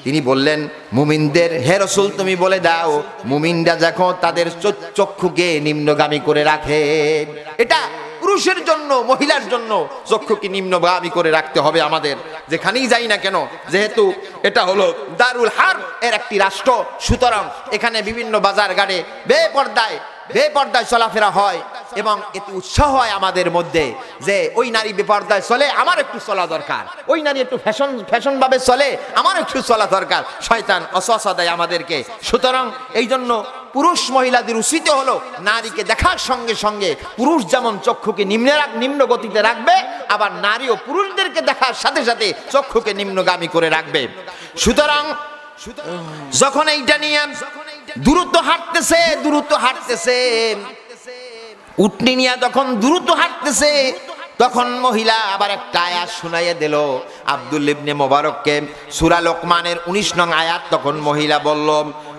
তিনি বললেন মুমিনদের, হে রাসূল তুমি বলে দাও মুমিনরা যখন তাদের চক্ষুকে নিম্নগামী করে রাখে। এটা পুরুষের জন্য, মহিলার জন্য চক্ষুকে নিম্নগামী করে রাখতে হবে আমাদের, যেখানেই যাই না কেন। যেহেতু এটা হলো দারুল হারব এর একটি রাষ্ট্র, সুতরাং এখানে বিভিন্ন বাজার ঘাটে বেপর্দায় চলাফেরা হয় এবং এতে উৎসাহ হয় আমাদের মধ্যে যে ওই নারী বেপর্দায় চলে, আমার একটু চলা দরকার, ওই নারী একটু ফ্যাশন ভাবে চলে, আমার একটু চলা দরকার। শয়তান ওয়াসওয়াসা দেয় আমাদেরকে। সুতরাং এই জন্য পুরুষ মহিলাদের উচিত হলো নারীকে দেখার সঙ্গে সঙ্গে পুরুষ যেমন চক্ষুকে নিম্ন গতিতে রাখবে, আবার নারীও পুরুষদেরকে দেখার সাথে সাথে চক্ষুকে নিম্নগামী করে রাখবে। সুতরাং যখন এইটা নিয়ে দ্রুত হাঁটতেছে উটনি নিয়ে যখন দ্রুত হাঁটতেছে, তখন মহিলা আবার একটা আয়াত শুনাইয়া দিল আব্দুল্লাহ ইবনে মুবারককে। সূরা লোকমানের 19 নং আয়াত। তখন মহিলা বলল,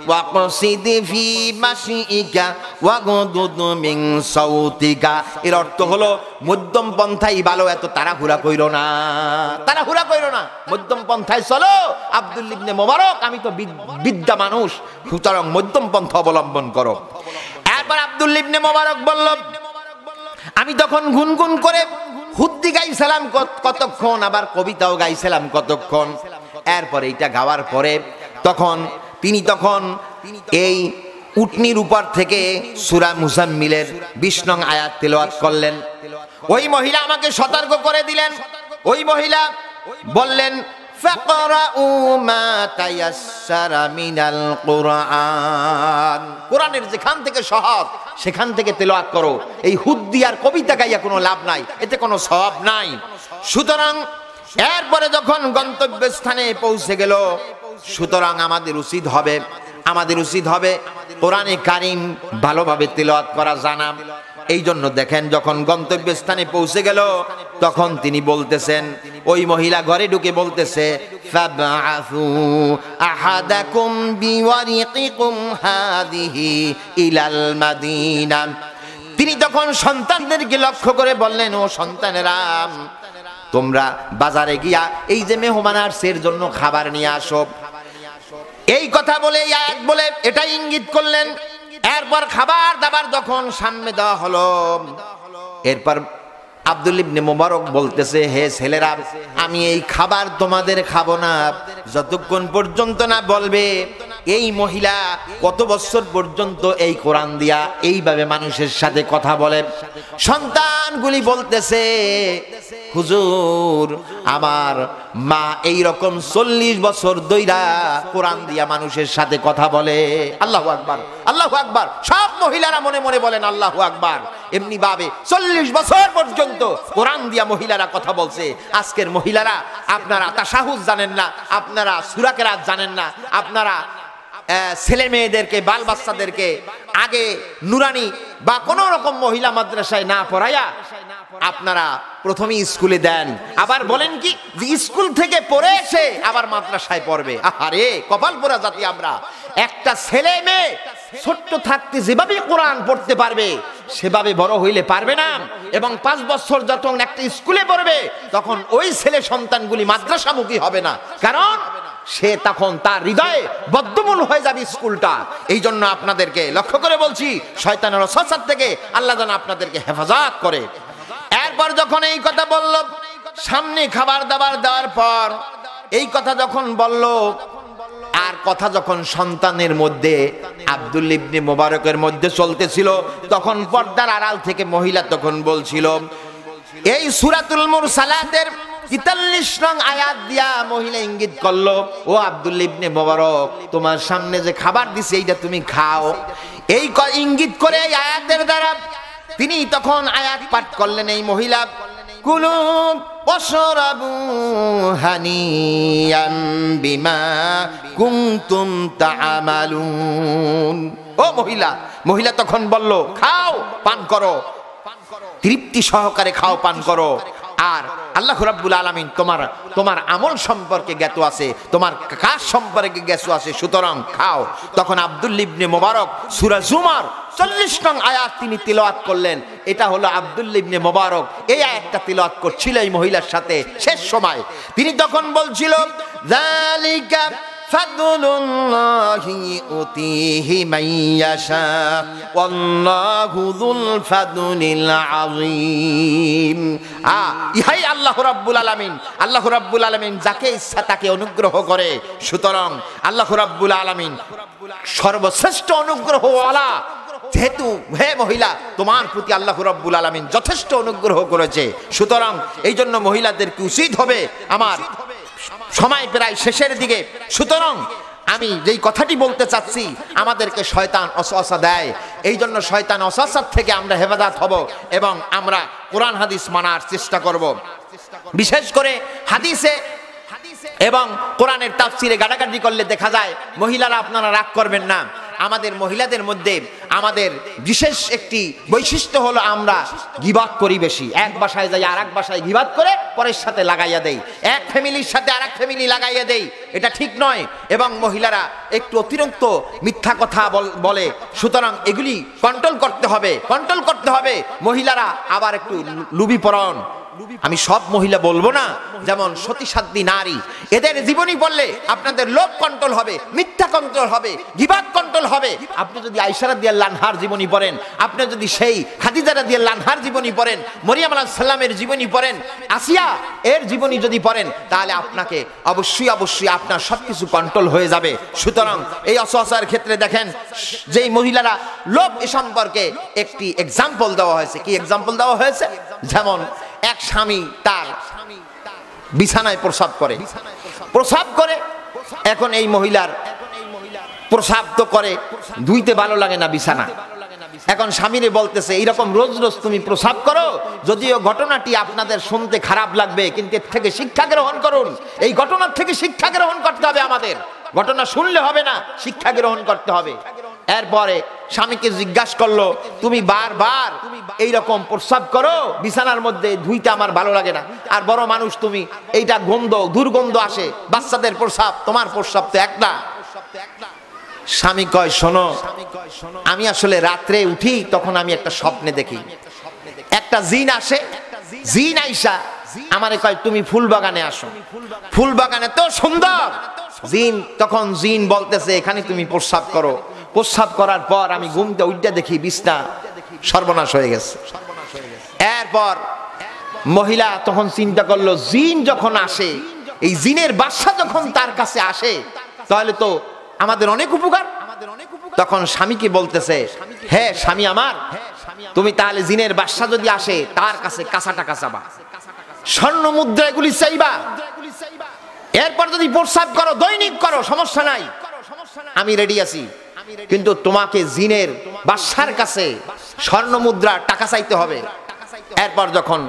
ওয়াকসিদ ফি মাশিইকা ওয়াগদুদ মিন সাউতিকা। এর অর্থ হলো মধ্যম পন্থাই ভালো, এত তাড়াহুড়া কইরো না, মধ্যম পন্থায় চলো। আব্দুল্লাহ ইবনে মুবারক, আমি তো বিদ্যা মানুষ, সুতরাং মধ্যম পন্থা অবলম্বন করো। এরপর আব্দুল্লাহ ইবনে মুবারক বলল, আমি তখন গুনগুন করে হুদ্দি গাইছিলাম কতক্ষণ, আবার কবিতাও গাইছিলাম কতক্ষণ। এরপর এইটা গাওয়ার পরে তিনি এই উটনির উপর থেকে সূরা মুজাম্মিলের 20 নং আয়াত তেলাওয়াত করলেন। ওই মহিলা আমাকে সতর্ক করে দিলেন। ওই মহিলা বললেন, ফাকরাউ মা তায়াসসারা মিনাল কুরআন। কোরআনের যেখান থেকে সহজ সেখান থেকে তেলাওয়াত করো। এই হুদ্দি আর কবিতা গাইয়া কোনো লাভ নাই, এতে কোনো সওয়াব নাই। সুতরাং এরপরে যখন গন্তব্যস্থানে পৌঁছে গেল, সুতরাং আমাদের উচিত হবে কোরআনে কারীম ভালোভাবে তেলাওয়াত করা জানা। এই জন্য দেখেন যখন গন্তব্যস্থানে পৌঁছে গেল, তখন তিনি বলতেছেন, ওই মহিলা ঘরে ঢুকে বলতেছে, ফাবআসু আহাদাকুম বিওয়ারিকিকুম হাদিহি ইলাল মাদিনা। তিনি তখন সন্তানদেরকে লক্ষ্য করে বললেন, ও সন্তানেরা, তোমরা বাজারে গিয়া এই যে মেহমান আসছে এর জন্য খাবার নিয়ে আসো। এই কথা বলে, এই আয়াত বলে এটা ইঙ্গিত করলেন। এরপর খাবার দাবার যখন সামনে দেওয়া হলো, এরপর আব্দুল্লাহ ইবনে মুবারক বলতেছে, হে ছেলেরা, আমি এই খাবার তোমাদের খাবো না যতক্ষণ পর্যন্ত না বলবে এই মহিলা কত বছর পর্যন্ত এই কোরআন দিয়া এইভাবে মানুষের সাথে কথা বলে। সন্তানগুলি বলতেছে, হুজুর, আমার মা এই রকম 40 বছর ধইরা কোরআন দিয়া মানুষের সাথে কথা বলে। আল্লাহু আকবার, আল্লাহু আকবার। সব মহিলারা মনে মনে বলেন আল্লাহু আকবার। এমনি ভাবে 40 বছর পর্যন্ত কোরআন দিয়া মহিলারা কথা বলছে। আজকের মহিলারা, আপনারা তাশাহুদ জানেন না, আপনারা সূরা কেরাত জানেন না, আপনারা ছেলে মেয়েদেরকে, বাল বাচ্চাদেরকে আগে নুরানি বা কোন রকম মহিলা মাদ্রাসায় না পড়াইয়া আপনারা প্রথমে স্কুলে দেন, আবার বলেন কি যে স্কুল থেকে পড়ে এসে আবার মাদ্রাসায় পড়বে। আরে কপাল পোড়া জাতি আমরা। একটা ছেলে মেয়ে ছোট্ট থাকতে যেভাবে কোরআন পড়তে পারবে সেভাবে বড় হইলে পারবে না, এবং 5 বছর যখন একটা স্কুলে পড়বে তখন ওই ছেলে সন্তানগুলি মাদ্রাসামুখী হবে না, কারণ সে তখন তার হৃদয়ে বদ্ধমূল হয়ে যাবে স্কুলটা। এই জন্য আপনাদেরকে লক্ষ্য করে বলছি, শয়তানের ওয়াসওয়াসা থেকে আল্লাহ যেন আপনাদেরকে হেফাজত করে। এরপর যখন এই কথা বলল, সামনে খাবার দাবার দেওয়ার পর এই কথা যখন বলল, আর কথা যখন সন্তানের মধ্যে আব্দুল্লাহ ইবনে মুবারকের মধ্যে চলতেছিল, তখন পর্দার আড়াল থেকে মহিলা তখন বলছিল, এই সূরাতুল মুরসালাতের 43 নং আয়াত দিয়া মহিলা ইঙ্গিত করলো, ও আব্দুল্লাহ ইবনে মুবারক, তোমার সামনে যে খাবার দিছে এইটা তুমি খাও। এই ইঙ্গিত করে এই আয়াতের দ্বারা তিনি তখন আয়াত পাঠ করলেন। এই মহিলা, কুলু ওয়াশরাবু হানিয়াম বিমা কুনতুম তা'মালুন। ও মহিলা তখন বলল, খাও, পান করো, তৃপ্তি সহকারে খাও, পান করো। আর আল্লাহ রাব্বুল আলামিন তোমার আমল সম্পর্কে জ্ঞাত আছে, তোমার কাজ সম্পর্কে জ্ঞাত আছে, সুতরাং খাও। তখন আব্দুল্লাহ ইবনে মুবারক সূরা জুমার 40 নং আয়াত তিনি তিলাওয়াত করলেন। এটা হলো আব্দুল্লাহ ইবনে মুবারক এই আয়াতটা তিলাওয়াত করছিল এই মহিলার সাথে শেষ সময়। তিনি তখন বলছিল, যালিকা ফাদলুল্লাহি ইউতিহি মান ইয়াশা ওয়াল্লাহু যুল ফাদলিল আযীম। ইহাই আল্লাহ রাব্বুল আলামিন যাকে ইচ্ছা তাকে অনুগ্রহ করে। সুতরাং আল্লাহ রাব্বুল আলামিন সর্বশ্রেষ্ঠ অনুগ্রহওয়ালা। যেহেতু হে মহিলা, তোমার প্রতি আল্লাহ রাব্বুল আলামিন যথেষ্ট অনুগ্রহ করেছে, সুতরাং এই জন্য মহিলাদেরকে উচিত হবে, আমার সময় প্রায় শেষের দিকে, সুতরাং আমি যেই কথাটি বলতে চাচ্ছি, আমাদেরকে শয়তান ওয়াসওয়াসা দেয়, এই জন্য শয়তান ওয়াসওয়াসার থেকে আমরা হেফাজত হব এবং আমরা কোরআন হাদিস মানার চেষ্টা করব। বিশেষ করে হাদিসে এবং কোরআনের তাফসিরে গাটাগাটি করলে দেখা যায়, মহিলারা আপনারা রাগ করবেন না, আমাদের মহিলাদের মধ্যে আমাদের বিশেষ একটি বৈশিষ্ট্য হলো আমরা গীবত করি বেশি। এক বাসায় যাই আর এক বাসায় গীবত করে পরের সাথে লাগাইয়া দেই, এক ফ্যামিলির সাথে আর এক ফ্যামিলি লাগাইয়া দেই, এটা ঠিক নয়। এবং মহিলারা একটু অতিরিক্ত মিথ্যা কথা বলে, সুতরাং এগুলি কন্ট্রোল করতে হবে। মহিলারা আবার একটু লুবিপরণ, আমি সব মহিলা বলবো না, যেমন সতীসাধ্বী নারী, এদের জীবনী পড়লে আপনাদের লোভ কন্ট্রোল হবে, মিথ্যা কন্ট্রোল হবে, গীবত কন্ট্রোল হবে। আপনি যদি আয়েশা রাদিয়াল্লাহু আনহার জীবনী পড়েন, আপনি যদি সেই খাদিজা রাদিয়াল্লাহু আনহার জীবনী পড়েন, মরিয়ম আলাইহিস সালামের জীবনী পড়েন, আসিয়া এর জীবনী যদি পড়েন, তাহলে আপনাকে অবশ্যই আপনার সবকিছু কন্ট্রোল হয়ে যাবে। সুতরাং এই অসহসার ক্ষেত্রে দেখেন, যেই মহিলারা লোভ এ সম্পর্কে একটি এক্সাম্পল দেওয়া হয়েছে। কি এক্সাম্পল দেওয়া হয়েছে? যেমন এক স্বামী তার বিছানায় প্রসাব করে, এখন এই মহিলার প্রসাব তো করে, ধুইতে ভালো লাগে না বিছানা। এখন স্বামীরে বলতেছে, এইরকম রোজ তুমি প্রসাব করো, যদিও ঘটনাটি আপনাদের শুনতে খারাপ লাগবে, কিন্তু এর থেকে শিক্ষা গ্রহণ করুন। এই ঘটনার থেকে শিক্ষা গ্রহণ করতে হবে আমাদের, ঘটনা শুনলে হবে না, শিক্ষা গ্রহণ করতে হবে। এরপরে স্বামীকে জিজ্ঞাসা করলো, তুমি বারবার এইরকম প্রস্রাব করো বিছানার মধ্যে, ধুইতে আমার ভালো লাগে না, আর বড় মানুষ তুমি, এইটা দুর্গন্ধ আসে, বাচ্চাদের প্রস্রাব, তোমার প্রস্রাব তো একটা। স্বামী কয়, শোনো, আমি আসলে রাত্রে উঠি, তখন আমি একটা স্বপ্নে দেখি, একটা জিন আসে, জিন আইসা আমারে কয় তুমি ফুল বাগানে আসো, ফুল বাগানে তো সুন্দর। জিন বলতেছে এখানে তুমি প্রস্রাব করো। প্রস্রাব করার পর আমি ঘুমতে উঠে দেখি বিছনা সর্বনাশ হয়ে গেছে। এরপর মহিলা তখন চিন্তা করলো, জিন যখন আসে, এই জিনের বাদশা যখন তার কাছে আসে, তাহলে তো আমাদের অনেক উপকার। তখন স্বামীকে বলতেছে, হ্যাঁ স্বামী আমার, তুমি তাহলে জিনের বাদশা যদি আসে, তার কাছে কাঁচা টাকা চাবা, স্বর্ণ মুদ্রা এগুলি চাইবা, এরপর যদি প্রস্রাব করো, দৈনিক করো, সমস্যা নাই, আমি রেডি আছি, কিন্তু তোমাকে জিনের বাদশার কাছে স্বর্ণ মুদ্রা টাকা চাইতে হবে। এরপর যখন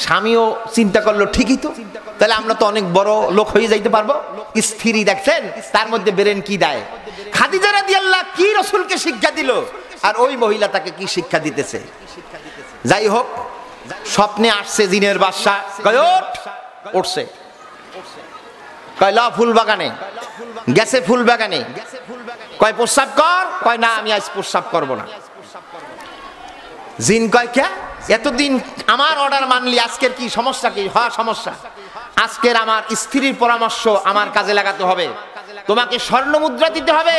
স্বামীও চিন্তা করলো, ঠিকই তো, তাহলে আমরা তো অনেক বড় লোক হয়ে যাইতে পারবো। স্ত্রী দেখছেন তার মধ্যে বেরেন কি দেয়, খাদিজা রাদিয়াল্লাহু কি রাসূলকে শিক্ষা দিল, আর ওই মহিলা তাকে কি শিক্ষা দিতেছে। যাই হোক, স্বপ্নে আসছে জিনের বাদশা, কয় উঠছে, কয় লা ফুল বাগানে গেছে, ফুল বাগানে কয় প্রস্রাব কর, কয় না আমি আজ প্রস্রাব করব না। জিন কয় কে, এতদিন আমার অর্ডার মানলি, আজকের কি সমস্যা? কি হওয়া সমস্যা? আজকের আমার স্ত্রীর পরামর্শ আমার কাজে লাগাতে হবে, তোমাকে স্বর্ণ মুদ্রা দিতে হবে,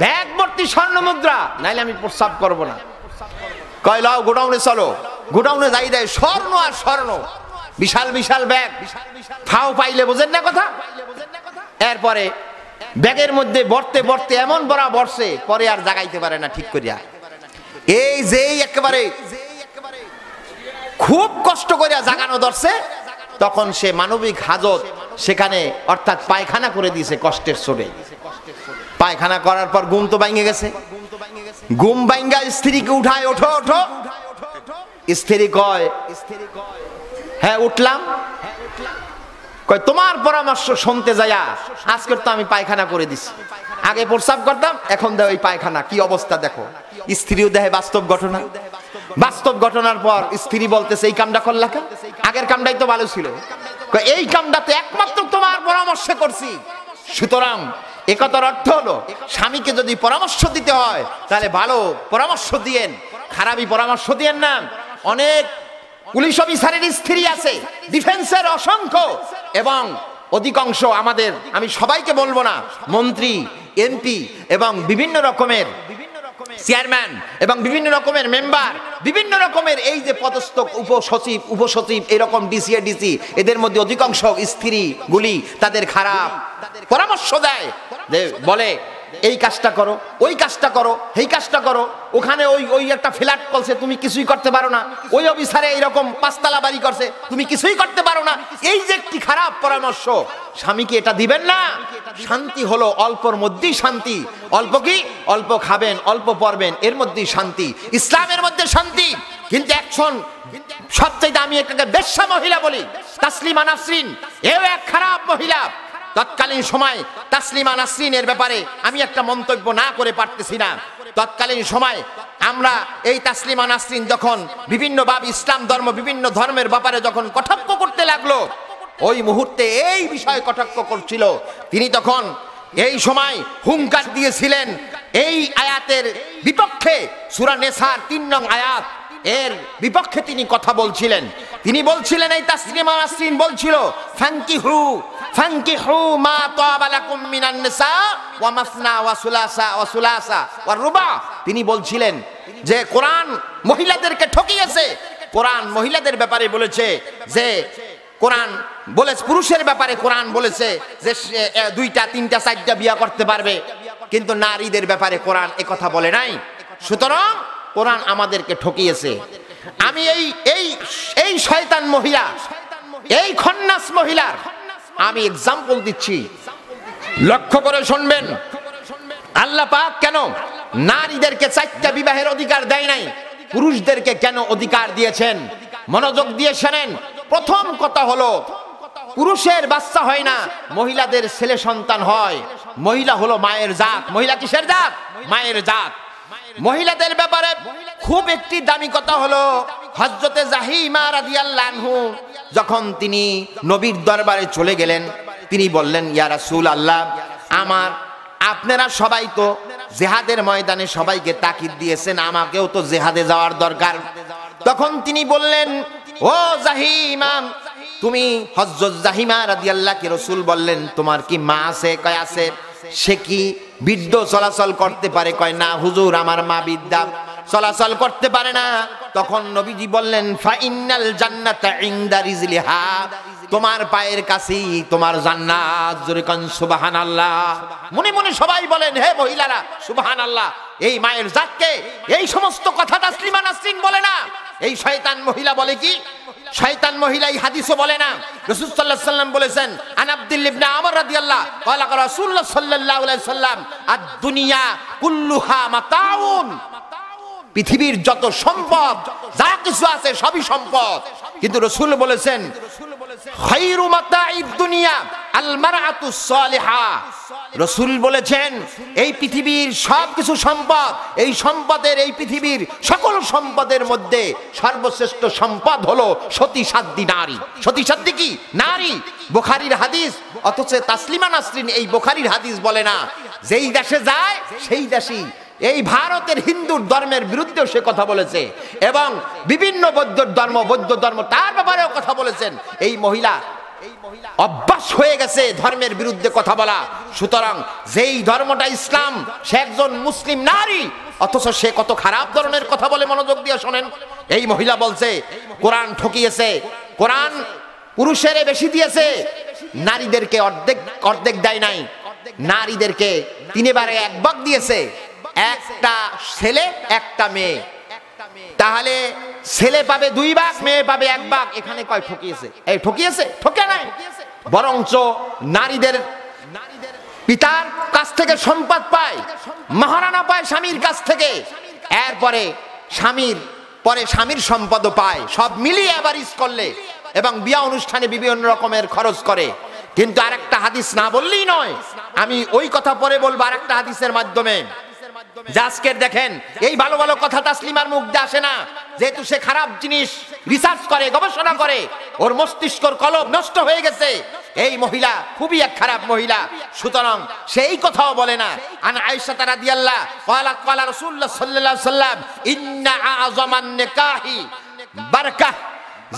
ব্যাগ ভর্তি স্বর্ণ মুদ্রা, নাইলে আমি প্রস্রাব করব না। কয় লাও গোডাউনে চলো, গোডাউনে যাই দেয় স্বর্ণ আর স্বর্ণ, বিশাল বিশাল ব্যাগ, ফাও পাইলে বোঝেন না কথা। এরপরে ব্যাগের মধ্যে ভরতে এমন বড়া বর্ষে, পরে আর জাগাইতে পারে না ঠিক করিয়া। এই যেই একেবারে খুব কষ্ট করে জাগানো ধরছে, তখন সে মানবিক হাজত সেখানে অর্থাৎ পায়খানা করে দিয়েছে কষ্টের চোটে। পায়খানা করার পর ঘুম তো ভাঙে গেছে, ঘুম ভাঙ্গা স্ত্রীকে উঠায়, ওঠো ওঠো। স্ত্রী কয়, হ্যাঁ উঠলাম। কয় তোমার পরামর্শ শুনতে যায়া আজকে তো আমি পায়খানা করে দিছি, আগে প্রস্রাব করতাম, এখন দেখো এই পায়খানা কি অবস্থা দেখো। স্ত্রীও দেখে বাস্তব ঘটনা, বাস্তব ঘটনার পর স্ত্রী বলতেছে এই কামটা করলা কেন, আগের কামটাই তো ভালো ছিল। কয় এই কামটা তো একমাত্র তোমার পরামর্শে করছি। সুতরাং একথার অর্থ হলো স্বামীকে যদি পরামর্শ দিতে হয় তাহলে ভালো পরামর্শ দিয়েন, খারাপই পরামর্শ দিয়েন না। অনেক পুলিশ অফিসারের স্ত্রী আছে, ডিফেন্সের অসংখ্য, এবং অধিকাংশ আমাদের, আমি সবাইকে বলবো না, মন্ত্রী, এমপি এবং বিভিন্ন রকমের চেয়ারম্যান এবং বিভিন্ন রকমের মেম্বার, বিভিন্ন রকমের এই যে পদস্থ উপসচিব, উপসচিব, এরকম ডিসি, ডিসি, এদের মধ্যে অধিকাংশ স্ত্রীগুলি তাদের খারাপ পরামর্শ দেয়, বলে এই কাজটা করো, ওই কাজটা করো, এই কাজটা করো, ওখানে ওই ওই একটা ফ্ল্যাট করছে তুমি কিছুই করতে পারো না, ওই অফিসারে এইরকম পাঁচতলা বাড়ি করছে তুমি কিছুই করতে পারো না। এই যে একটি খারাপ পরামর্শ, স্বামীকে এটা দিবেন না। শান্তি হলো অল্পর মধ্যেই শান্তি, অল্প কি, অল্প খাবেন, অল্প পড়বেন, এর মধ্যেই শান্তি, ইসলামের মধ্যে শান্তি। কিন্তু একজন সবচেয়ে আমি একটা বেশ্যা মহিলা বলি, তাসলিমা নাসরিন, এও এক খারাপ মহিলা। তৎকালীন সময় তাসলিমা নাসরিনের ব্যাপারে আমি একটা মন্তব্য না করে পারতেছি না। তৎকালীন সময় আমরা এই তাসলিমা নাসরিন যখন বিভিন্ন ভাবে ইসলাম ধর্ম, বিভিন্ন ধর্মের ব্যাপারে যখন কটাক্ষ করতে লাগলো, ওই মুহূর্তে এই বিষয়ে কটাক্ষ করছিল, তিনি তখন এই সময় হুঙ্কার দিয়েছিলেন এই আয়াতের বিপক্ষে, সূরা নেসার ৩ নং আয়াত, এর বিপক্ষে তিনি কথা বলছিলেন। তিনি বলছিলেন, এই তাসলিমা নাসরিন বলছিল, ফানকিহু মা তাবা লাকুম মিনান নিসা ওয়া মাসনা ওয়া সুলাসা ওয়া রুবা। তিনি বলছিলেন যে কোরআন মহিলাদেরকে ঠকিয়েছে, কোরআন মহিলাদের ব্যাপারে বলেছে যে, কোরআন বলেছে পুরুষের ব্যাপারে কোরআন বলেছে যে 2টা 3টা 4টা বিয়ে করতে পারবে, কিন্তু নারীদের ব্যাপারে কোরআন একথা বলে নাই। সুতরাং কোরআন আমাদেরকে ঠকিয়েছে। আমি এই শয়তান মহিলা, এই খন্নাস মহিলার আমি এক্সাম্পল দিচ্ছি, লক্ষ্য করে শুনবেন। আল্লাহ পাক কেন নারীদেরকে 4টা বিবাহের অধিকার দেয় নাই, পুরুষদেরকে কেন অধিকার দিয়েছেন? মনোযোগ দিয়ে শোনেন। প্রথম কথা হলো, পুরুষের বাচ্চা হয় না, মহিলাদের ছেলে সন্তান হয়। মহিলা হলো মায়ের জাত। মহিলা কিসের জাত? মায়ের জাত। মহিলাদের ব্যাপারে খুব একটি দামি কথা হলো, হযরতে জাহিমা রাদিয়াল্লাহু আনহু যখন তিনি নবীর দরবারে চলে গেলেন, তিনি বললেন, ইয়া রাসূলুল্লাহ, আপনারা সবাই তো জিহাদের ময়দানে সবাইকে তাকিদ দিয়েছেন, আমাকেও তো জিহাদে যাওয়ার দরকার। তখন তিনি বললেন, ও জাহিমা, তুমি, হযরত জাহিমা রাদিয়াল্লাহু কে রাসূল বললেন, তোমার কি মা আছে? কয় আছে। সে কি বৃদ্ধ চলাচল করতে পারে? কয় না হুজুর, আমার মা বৃদ্ধা, চলাচল করতে পারে না। তখন নবীজি বললেন, ফা ইন্নাল জান্নাতা ইনদা রিজলিহা, তোমার পায়ের কাছেই তোমার জান্নাত। জোরে কোন সুবহানাল্লাহ। মনে মনে সবাই বলেন, হে মহিলারা সুবহানাল্লাহ। এই মায়ের জাতকে এই সমস্ত কথা তাসলিমা নাসরিন বলে না, এই শয়তান মহিলা বলে কি? শয়তান মহিলা এই হাদিসও বলে না। রাসূল সাল্লাল্লাহু আলাইহি সাল্লাম বলেছেন, আন আব্দুল্লাহ ইবনে আমর রাদিয়াল্লাহু ক্বালা রাসূলুল্লাহ সাল্লাল্লাহু আলাইহি সাল্লাম, আদ-দুনিয়া কুল্লুহা মাতাউন, পৃথিবীর যত সম্পদ যা কিছু আছে সবই সম্পদ, কিন্তু রাসূল বলেছেন, খায়রু মাতাঈদ দুনিয়া আল মারআতুস সালিহা। রাসূল বলেছেন, এই পৃথিবীর সবকিছু সম্পদ, এই সম্পদের, এই পৃথিবীর সকল সম্পদের মধ্যে সর্বশ্রেষ্ঠ সম্পদ হলো সতী সাধ্বী নারী। সতী সাধ্বী কি? নারী। বুখারীর হাদিস। অথচ তাসলিমা নাসরিন এই বুখারীর হাদিস বলে না। যেই দেশে যায় সেই দেশই, এই ভারতের হিন্দু ধর্মের বিরুদ্ধেও সে কথা বলেছে, এবং বিভিন্ন বৌদ্ধ ধর্ম তার ব্যাপারেও কথা বলেছেন। এই মহিলা অভ্যাস হয়ে গেছে ধর্মের বিরুদ্ধে কথা বলা। সুতরাং যেই ধর্মটা ইসলাম, সে একজন মুসলিম নারী, অথচ সে কত খারাপ ধরনের কথা বলে। মনোযোগ দিয়ে শোনেন। এই মহিলা বলছে, কোরআন ঠকিয়েছে, কোরআন পুরুষের বেশি দিয়েছে, নারীদেরকে অর্ধেক দেয় নাই, নারীদেরকে 3 ভাগে 1 ভাগ দিয়েছে, একটা ছেলে একটা মেয়ে। তাহলে ছেলে পাবে 2 ভাগ, মেয়ে পাবে 1 ভাগ। এখানে কয় ঠকিয়েছে? এই ঠকিয়েছে? ঠকে নাই। বরঞ্চ নারীদের পিতার কাছ থেকে সম্পদ পায়, মহারানা পায় স্বামীর কাছ থেকে, এরপরে স্বামীর সম্পদও পায়। সব মিলিয়ে এভারেজ করলে এবং বিয়া অনুষ্ঠানে বিভিন্ন রকমের খরচ করে। কিন্তু আরেকটা হাদিস না বললেই নয়, আমি ওই কথা পরে বলবো আরেকটা হাদিসের মাধ্যমে। আজকের দেখেন এই ভালো ভালো কথা তাসলিমার মুখ দিয়ে আসে না, যেহেতু সে খারাপ জিনিস রিসার্চ করে, গবেষণা করে, ওর মস্তিষ্কর কলব নষ্ট হয়ে গেছে। এই মহিলা খুবই এক খারাপ মহিলা, সুতরাং সেই কথাও বলে না। আন আয়েশা রাদিয়াল্লাহু ক্বালাত ক্বালা রাসূলুল্লাহ সাল্লাল্লাহু আলাইহি ওয়াসাল্লাম ইন্না আযমান নিকাহি বারাকাহ,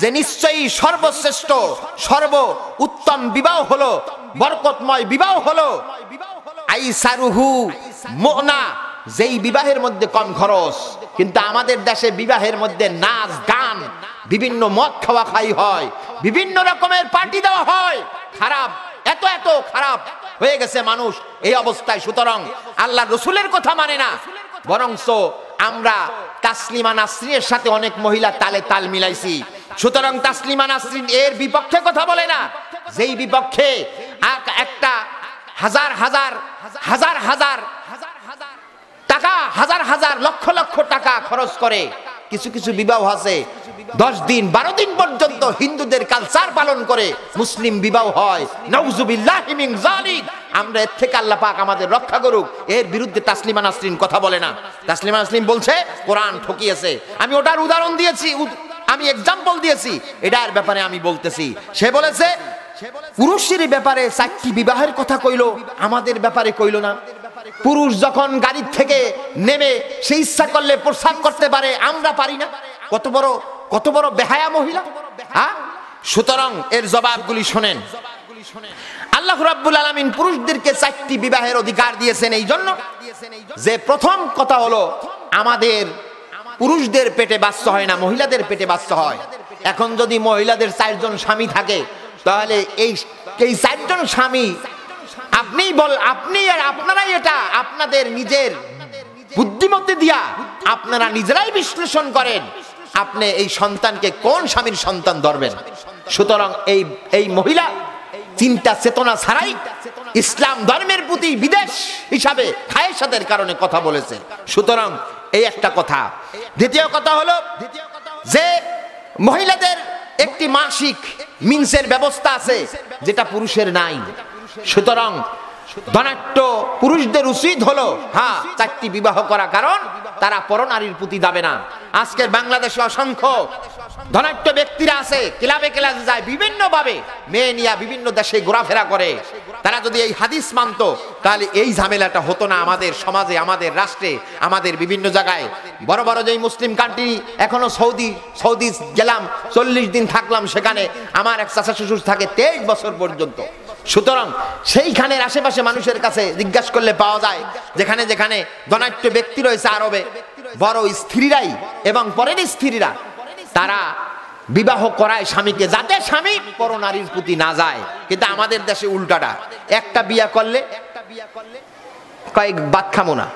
যে নিশ্চয়ই সর্বশ্রেষ্ঠ সর্ব উত্তম বিবাহ হলো, বরকতময় বিবাহ হলো আইসারুহু মুগনা, যেই বিবাহের মধ্যে কম খরচ। কিন্তু আমাদের দেশে বিবাহের মধ্যে নাচ গান, বিভিন্ন মদ খাওয়া খাই হয়, বিভিন্ন রকমের পার্টি দেওয়া হয়। খারাপ, এত এত খারাপ হয়ে গেছে মানুষ এই অবস্থায়। সুতরাং আল্লাহ রসুলের কথা মানে না, বরঞ্চ আমরা তাসলিমা নাসরিনের সাথে অনেক মহিলা তালে তাল মিলাইছি। সুতরাং তাসলিমা নাসরিন এর বিপক্ষে কথা বলে না, যেই বিপক্ষে একটা হাজার হাজার হাজার হাজার টাকা, হাজার হাজার লক্ষ লক্ষ টাকা খরচ করে। কিছু কিছু বিবাহ আছে 10 দিন 12 দিন পর্যন্ত হিন্দুদের কালচার পালন করে মুসলিম বিবাহ হয়। নাউজুবিল্লাহি মিন যালিক। আমরা এর থেকে আল্লাহ পাক আমাদের রক্ষা করুক। এর বিরুদ্ধে তাসলিমা নাসরিন কথা বলে না। তাসলিমা নাসরিন বলছে কোরআন ঠকিয়েছে। আমি ওটার উদাহরণ দিয়েছি, আমি এক্সাম্পল দিয়েছি, এটার ব্যাপারে আমি বলতেছি। সে বলেছে পুরুষের ব্যাপারে 4টি বিবাহের কথা কইলো, আমাদের ব্যাপারে কইলো না। পুরুষ যখন গাড়ি থেকে নেমে সে ইচ্ছা করলে প্রস্রাব করতে পারে, আমরা পারি না। কত বড় বেহায়া মহিলা। সুতরাং এর জবাবগুলি শোনেন। আল্লাহ রাব্বুল আলামিন পুরুষদেরকে 4টি বিবাহের অধিকার দিয়েছেন এই জন্য যে প্রথম কথা হলো আমাদের পুরুষদের পেটে বাচ্চা হয় না, মহিলাদের পেটে বাচ্চা হয়। এখন যদি মহিলাদের 4 জন স্বামী থাকে, তাহলে এই 4 জন স্বামী আপনি আর আপনারাই এটা আপনাদের নিজের বুদ্ধিমত্তি দিয়া আপনারা নিজেরাই বিশ্লেষণ করেন, আপনি এই সন্তানকে কোন স্বামীর সন্তান ধরবেন। সুতরাং এই মহিলা চিন্তা চেতনা ছাড়াই ইসলাম ধর্মের প্রতি বিদেশ হিসাবে খায়েশাতের কারণে কথা বলেছে। সুতরাং এই একটা কথা। দ্বিতীয় কথা হলো যে মহিলাদের একটি মাসিক মিন্সের ব্যবস্থা আছে, যেটা পুরুষের নাই। সুতরাং ধনাঢ্য পুরুষদের উচিত হলো 4টি বিবাহ করা, কারণ তারা পরনারীর প্রতি যাবে না। আজকের বাংলাদেশে অসংখ্য ধনাঢ্য ব্যক্তিরা আছে, ক্লাবে ক্লাবে যায়, বিভিন্ন ভাবে মেয়ে নিয়ে বিভিন্ন দেশে ঘোরাফেরা করে। তারা যদি এই হাদিস মানতো, তাহলে এই ঝামেলাটা হতো না আমাদের সমাজে, আমাদের রাষ্ট্রে, আমাদের বিভিন্ন জায়গায়। বড় বড় যেই মুসলিম কান্ট্রি, এখনো সৌদি গেলাম, 40 দিন থাকলাম সেখানে। আমার এক চাচা শ্বশুর থাকে 23 বছর পর্যন্ত। সুতরাং সেইখানের আশেপাশে মানুষের কাছে জিজ্ঞাসা করলে পাওয়া যায়, যেখানে যেখানে ধনাঢ্য ব্যক্তি রয়েছে আরবে, বড় স্ত্রীরাই এবং পরের স্ত্রীরা তারা বিবাহ করায় স্বামীকে, যাতে স্বামী পরনারীর প্রতি না যায়। কিন্তু আমাদের দেশে উল্টাটা, একটা বিয়া করলে কয়েক বাদ খামো না।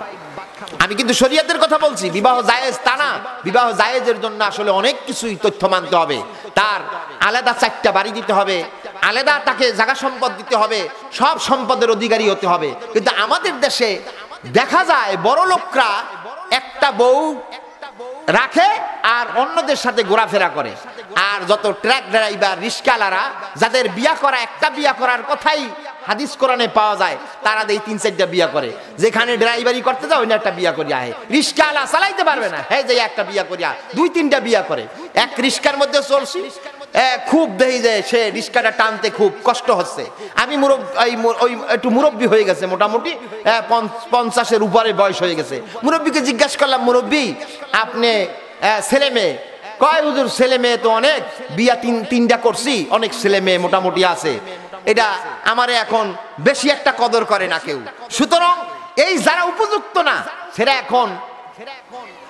আমি কিন্তু শরীয়তের কথা বলছি, বিবাহ জায়েজ তা না। বিবাহ জায়েজের জন্য আসলে অনেক কিছুই তথ্য মানতে হবে। তার আলাদা 4টা বাড়ি দিতে হবে, আলাদা তাকে জায়গা সম্পদ দিতে হবে, সব সম্পদের অধিকারী হতে হবে। কিন্তু আমাদের দেশে দেখা যায় বড় লোকরা একটা বউ রাখে আর অন্যদের সাথে ঘোরাফেরা করে। আর যত ট্রাক ড্রাইভার, রিস্কালারা, যাদের বিয়া করা, একটা বিয়া করার কথাই হাদিস কোরআনে পাওয়া যায়, তারা এই 3-4টা বিয়া করে। যেখানে ড্রাইভারি করতে যাও, একটা বিয়া করিয়া আহে। রিস্কালা চালাইতে পারবে না, হ্যাঁ যে একটা বিয়া করিয়া 2-3টা বিয়া করে। এক রিস্কার মধ্যে চলছি, খুব দেখি যে সে রিস্কাটা টানতে খুব কষ্ট হচ্ছে। আমি একটু মুরব্বী হয়ে গেছে, মোটামুটি 50-এর উপরে বয়স হয়ে গেছে। মুরব্বীকে জিজ্ঞাসা করলাম, মুরব্বী আপনি ছেলে মেয়ে? কয় হুজুর ছেলে মেয়ে তো অনেক, বিয়া 3টা করছি, অনেক ছেলে মেয়ে মোটামুটি আছে। এটা আমারে এখন বেশি একটা কদর করে না কেউ। সুতরাং এই যারা উপযুক্ত না, সেটা এখন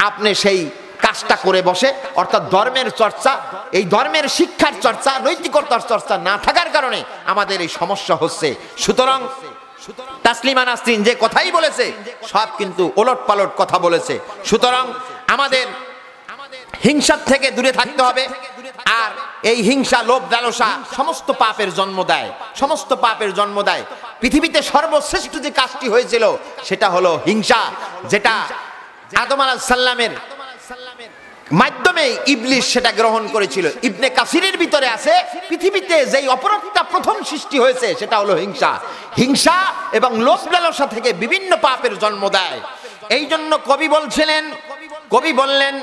আপনি সেই কাজটা করে বসে, অর্থাৎ ধর্মের চর্চা, এই ধর্মের শিক্ষার চর্চা, নৈতিকতার চর্চা না থাকার কারণে আমাদের এই সমস্যা হচ্ছে। সুতরাং তাসলিমা নাসরিন যে কথাই বলেছে সব কিন্তু ওলট পালট কথা বলেছে। সুতরাং আমাদের হিংসা থেকে দূরে থাকতে হবে। আর এই হিংসা, লোভ, লালসা সমস্ত পাপের জন্ম দেয়, সমস্ত পাপের জন্ম দেয়। পৃথিবীতে সর্বশ্রেষ্ঠ যে কাজটি হয়েছিল সেটা হলো হিংসা, যেটা আদম আলাইহিস সালামের মাধ্যমে ইবলিস সেটা গ্রহণ করেছিল। ইবনে কাসিরের ভিতরে আছে পৃথিবীতে যেই অপরাধটা প্রথম সৃষ্টি হয়েছে সেটা হলো হিংসা। হিংসা এবং লোভ লালসা থেকে বিভিন্ন পাপের জন্ম দেয়। এই জন্য কবি বললেন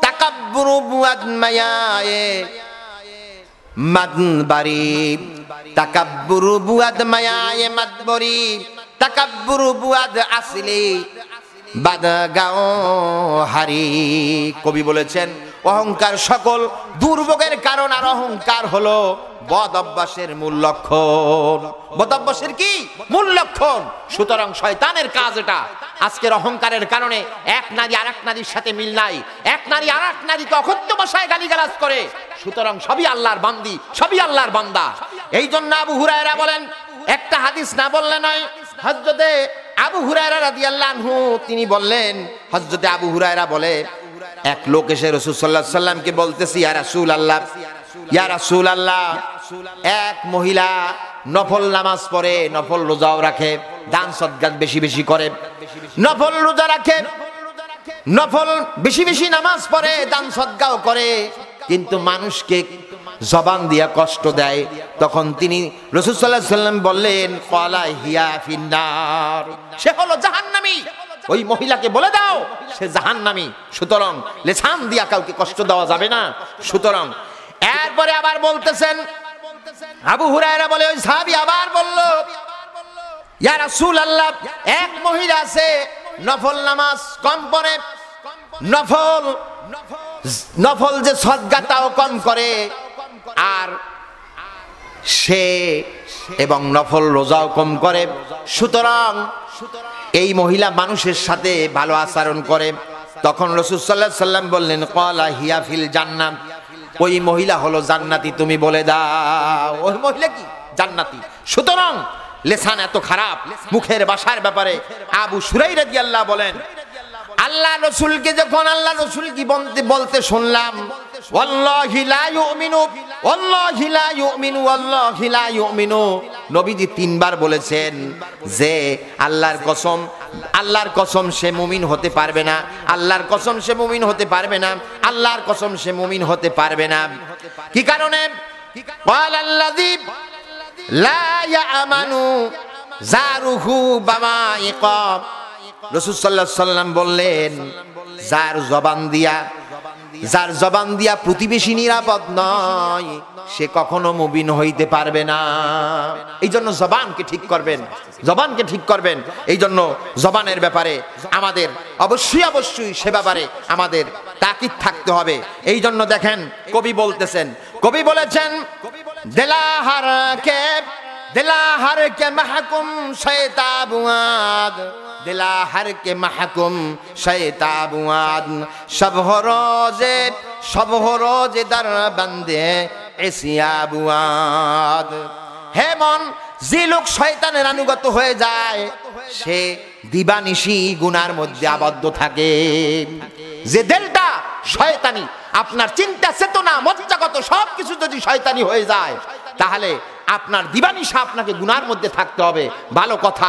তাকাব্বুরু বুয়াদ মায়ায়ে মাদবারি, তাকাব্বুরু বুয়াদ মায়ায়ে মাদবরি, তাকাব্বুরু বুয়াদ আসলি বাদগাও হারি। কবি বলেছেন অহংকার সকল দুর্ভোগের কারণ, আর অহংকার হলো বদ অভ্যাসের মূল লক্ষণ। বদ অভ্যাসের কি মূল লক্ষণ? সুতরাং শয়তানের কাজ এটা। আজকের অহংকারের কারণে এক নারী আরেক নারীর সাথে মিল নাই, এক নারী আরেক নারীকে অকথ্য ভাষায় গালিগালাজ করে। সুতরাং সবই আল্লাহর বান্দি, সবই আল্লাহর বান্দা। এই জন্য আবু হুরায়রা বলেন, একটা হাদিস না বললে নয়, হযরতে আবু হুরায়রা রাদিয়াল্লাহু আনহু তিনি বললেন, হযরতে আবু হুরায়রা বলে, এক লোক এসে রাসূল সাল্লাল্লাহু আলাইহি সাল্লামকে বলতেছে, ইয়া রাসূলুল্লাহ, ইয়া রাসূলুল্লাহ, এক মহিলা নফল নামাজ পড়ে, নফল রোজাও রাখে, দান সদকাত বেশি বেশি করে, নফল রোজা রাখে, নফল বেশি বেশি নামাজ পড়ে, দান সদকাও করে, কিন্তু মানুষকে জবান দিয়া কষ্ট দেয়। তখন তিনি রাসূল সাল্লাল্লাহু আলাইহি সাল্লাম বললেন, ক্বালা হিয়া ফিন্নার, সে হলো জাহান্নামী। ওই মহিলাকে বলে দাও সে জাহান্নামী। সুতরাং লিসান দিয়া কাউকে কষ্ট দেওয়া যাবে না। সুতরাং এরপরে আবার বলতেছেন, আবু হুরায়রা বলে, ওই সাহাবী আবার বলল, ইয়া রাসূলুল্লাহ, এক মহিলা আছে নফল নামাজ কম পড়ে, নফল যে সদকাটাও কম করে, আর সে এবং নফল রোজাও কম করে। সুতরাং এই মহিলা মানুষের সাথে ভালো আচরণ করে। তখন রাসূল সাল্লাল্লাহু আলাইহি সাল্লাম বললেন, ক্বালা হিয়া ফিল জান্নাহ, ওই মহিলা হলো জান্নাতি, তুমি বলে দাও ওই মহিলা কি জান্নাতি। সুতরাং লেসান এত খারাপ, মুখের ভাষার ব্যাপারে আবু শুরাইহ রাদিয়াল্লাহু বলেন, আল্লাহ রাসূলকে যখন আল্লাহ রাসূল কি বলতে শুনলাম, ওয়াল্লাহি লা ইউমিনু, ওয়াল্লাহি লা ইউমিনু, ওয়াল্লাহি লা ইউমিনু, নবীজি তিনবার বলেছেন যে আল্লাহর কসম, আল্লাহর কসম সে মুমিন হতে পারবে না, আল্লাহর কসম সে মুমিন হতে পারবে না, আল্লাহর কসম সে মুমিন হতে পারবে না। কি কারণে? ওয়ালাল্লাযী লা ইয়ামানু জারুহু বামাইকা, রাসূল সাল্লাল্লাহু আলাইহি সাল্লাম বললেন, যার জবান দিয়া প্রতিবেশী নিরাপদ নয়, সে কখনো মুমিন হইতে পারবে না। এই জন্য জবানকে ঠিক করবেন, জবানকে ঠিক করবেন। এই জন্য জবানের ব্যাপারে আমাদের অবশ্যই সে ব্যাপারে আমাদের তাকিদ থাকতে হবে। এই জন্য দেখেন কবি বলেছেন, দিলাহার কে মাহকুম শয়তাবুয়াদ, দিলাহার কে মাহকুম শয়তাবুয়াদ, সব রোজে দর বন্দে এসিয়াবুয়াদ। হে মন, যে লোক শয়তানের আনুগত হয়ে যায় সে দিবানিশি গুনার মধ্যে আবদ্ধ থাকে। যে দিলটা শয়তানি, আপনার চিন্তা চেতনা মজ্জাগত সবকিছু যদি শয়তানি হয়ে যায়, তাহলে আপনার দিবানিশা আপনাকে গুনার মধ্যে থাকতে হবে। ভালো কথা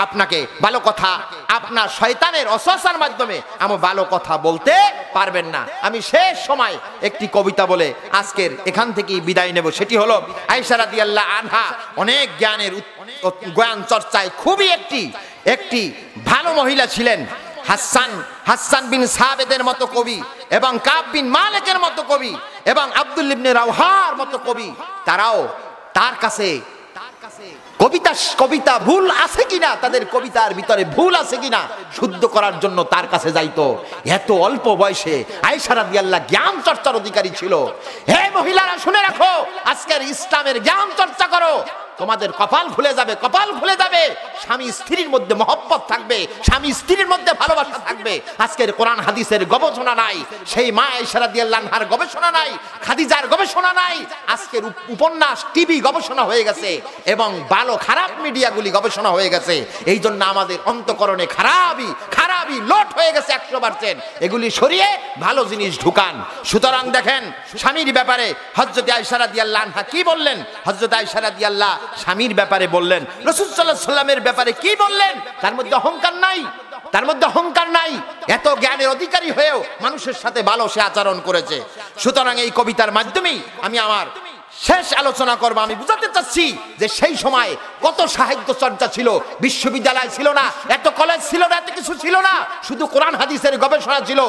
আপনাকে ভালো কথা আপনার শয়তানের ওয়াসওয়াসার মাধ্যমে আমি ভালো কথা বলতে পারবেন না। আমি শেষ সময় একটি কবিতা বলে আজকের এখান থেকেই বিদায় নেব। সেটি হলো আয়েশা রাদিয়াল্লাহু আনহা অনেক জ্ঞান চর্চায় খুবই একটি ভালো মহিলা ছিলেন। হাসান বিন সাবেদের মতো কবি এবং কাব বিন মালিকের মতো কবি এবং আব্দুল ইবনে রাওহার মতো কবি, তারাও তার কাছে কবিতা ভুল আছে কিনা, তাদের কবিতার ভিতরে ভুল আছে কিনা শুদ্ধ করার জন্য তার কাছে যাইতো। এত অল্প বয়সে আয়েশা রাদিয়াল্লাহু জ্ঞান চর্চার অধিকারী ছিল। হে মহিলারা শুনে রাখো, আজকের ইসলামের জ্ঞান চর্চা করো। তোমাদের কপাল খুলে যাবে, কপাল খুলে যাবে। স্বামী স্ত্রীর মধ্যে মহব্বত থাকবে, স্বামী স্ত্রীর মধ্যে ভালোবাসা থাকবে। আজকের কোরআন হাদিসের গবেষণা নাই, সেই মা আয়েশা রাদিয়াল্লাহু আনহার গবেষণা নাই, খাদিজার গবেষণা নাই। আজকের উপন্যাস, টিভি গবেষণা হয়ে গেছে এবং ভালো খারাপ মিডিয়াগুলি গবেষণা হয়ে গেছে। এই জন্য আমাদের অন্তঃকরণে খারাপই লোট হয়ে গেছে 100%। এগুলি সরিয়ে ভালো জিনিস ঢুকান। সুতরাং দেখেন, স্বামীর ব্যাপারে হযরত আয়েশা রাদিয়াল্লাহু আনহা কি বললেন? হযরত আয়েশা রাদিয়াল্লাহু স্বামীর ব্যাপারে বললেন, রাসূল সাল্লাল্লাহু আলাইহি সাল্লামের ব্যাপারে কি বললেন? তার মধ্যে অহংকার নাই, তার মধ্যে অহংকার নাই। এত জ্ঞানের অধিকারী হয়েও মানুষের সাথে ভালো সে আচরণ করেছে। সুতরাং এই কবিতার মাধ্যমেই আমি আমার শেষ আলোচনা করব। আমি বুঝাতে চাচ্ছি যে সেই সময় কত সাহিত্য চর্চা ছিল, বিশ্ববিদ্যালয় ছিল না, এত কলেজ ছিল না, এত কিছু ছিল না, শুধু কোরআন হাদিসের গবেষণা ছিল।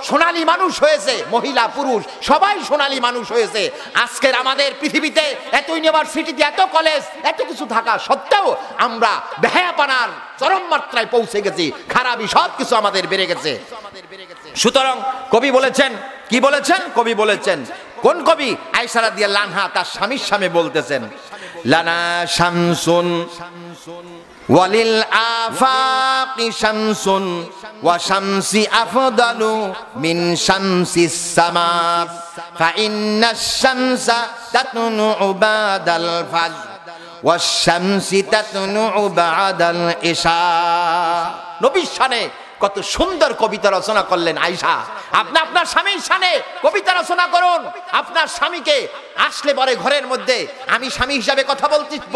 সোনালী মানুষ হয়েছে, মহিলা পুরুষ সবাই সোনালী মানুষ হয়েছে। আজকের আমাদের পৃথিবীতে এত ইউনিভার্সিটিতে, এত কলেজ, এত কিছু থাকা সত্ত্বেও আমরা বেহায়াপনার চরম মাত্রায় পৌঁছে গেছি, খারাপই সব কিছু আমাদের বেড়ে গেছে। সুতরাং কবি বলেছেন, কি বলেছেন? কবি বলেছেন, কোন কবি? আয়েশা রাদিয়াল্লাহু আনহা তার স্বামীর সামনে বলতেছেন, লানা শামসুন ওয়ালিল আফাকি শামসুন ওয়া শামসি আফদালু মিন শামসিস সামা ফা ইন্নাশ শামসা তাতনু বাদাল ফাজর ওয়াশ শামসি তাতনু বাদাল ইশা। নবীর শানে কত সুন্দর কবিতা রচনা করলেন আয়েশা। আপনি আপনার স্বামীর শানে কবিতা রচনা করুন। আপনার স্বামীকে আসলে পরে ঘরের মধ্যে, আমি স্বামী হিসাবে কথা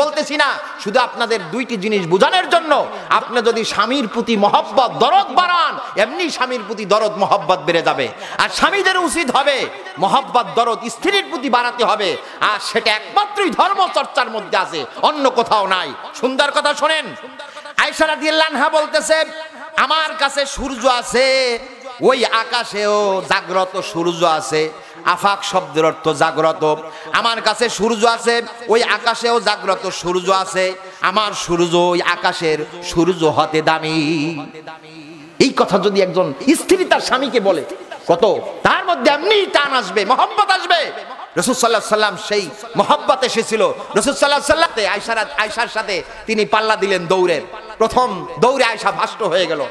বলতেছি না, শুধু আপনাদের দুইটি জিনিস বোঝানোর জন্য। আপনি যদি স্বামীর প্রতি মহব্বত, দরদ বাড়ান, এমনি স্বামীর প্রতি দরদ মহব্বত বেড়ে যাবে। আর স্বামীদের উচিত হবে মহব্বত, দরদ স্ত্রীর প্রতি বাড়াতে হবে। আর সেটা একমাত্রই ধর্ম চর্চার মধ্যে আছে, অন্য কোথাও নাই। সুন্দর কথা শোনেন, আয়েশা রাদিয়াল্লাহু আনহা বলতেছে, আমার কাছে সূর্য আছে, ওই আকাশেও জাগ্রত সূর্য আছে। আফাক শব্দের অর্থ জাগ্রত। আমার কাছে সূর্য আছে, ওই আকাশেও জাগ্রত সূর্য আছে। আমার সূর্য ওই আকাশের সূর্য হতে দামি। এই কথা যদি একজন স্ত্রী তার স্বামীকে বলে, কত তার মধ্যে এমনি টান আসবে, মহব্বত আসবে। রাসূল সাল্লাল্লাহু আলাইহি সাল্লাম সেই মহব্বত এসেছিল। রাসূল সাল্লাল্লাহু আলাইহি সাল্লাম আয়েশার সাথে তিনি পাল্লা দিলেন দৌড়ের। প্রথম দৌড়ে আয়েশা ভাষ্ট হয়ে গেল।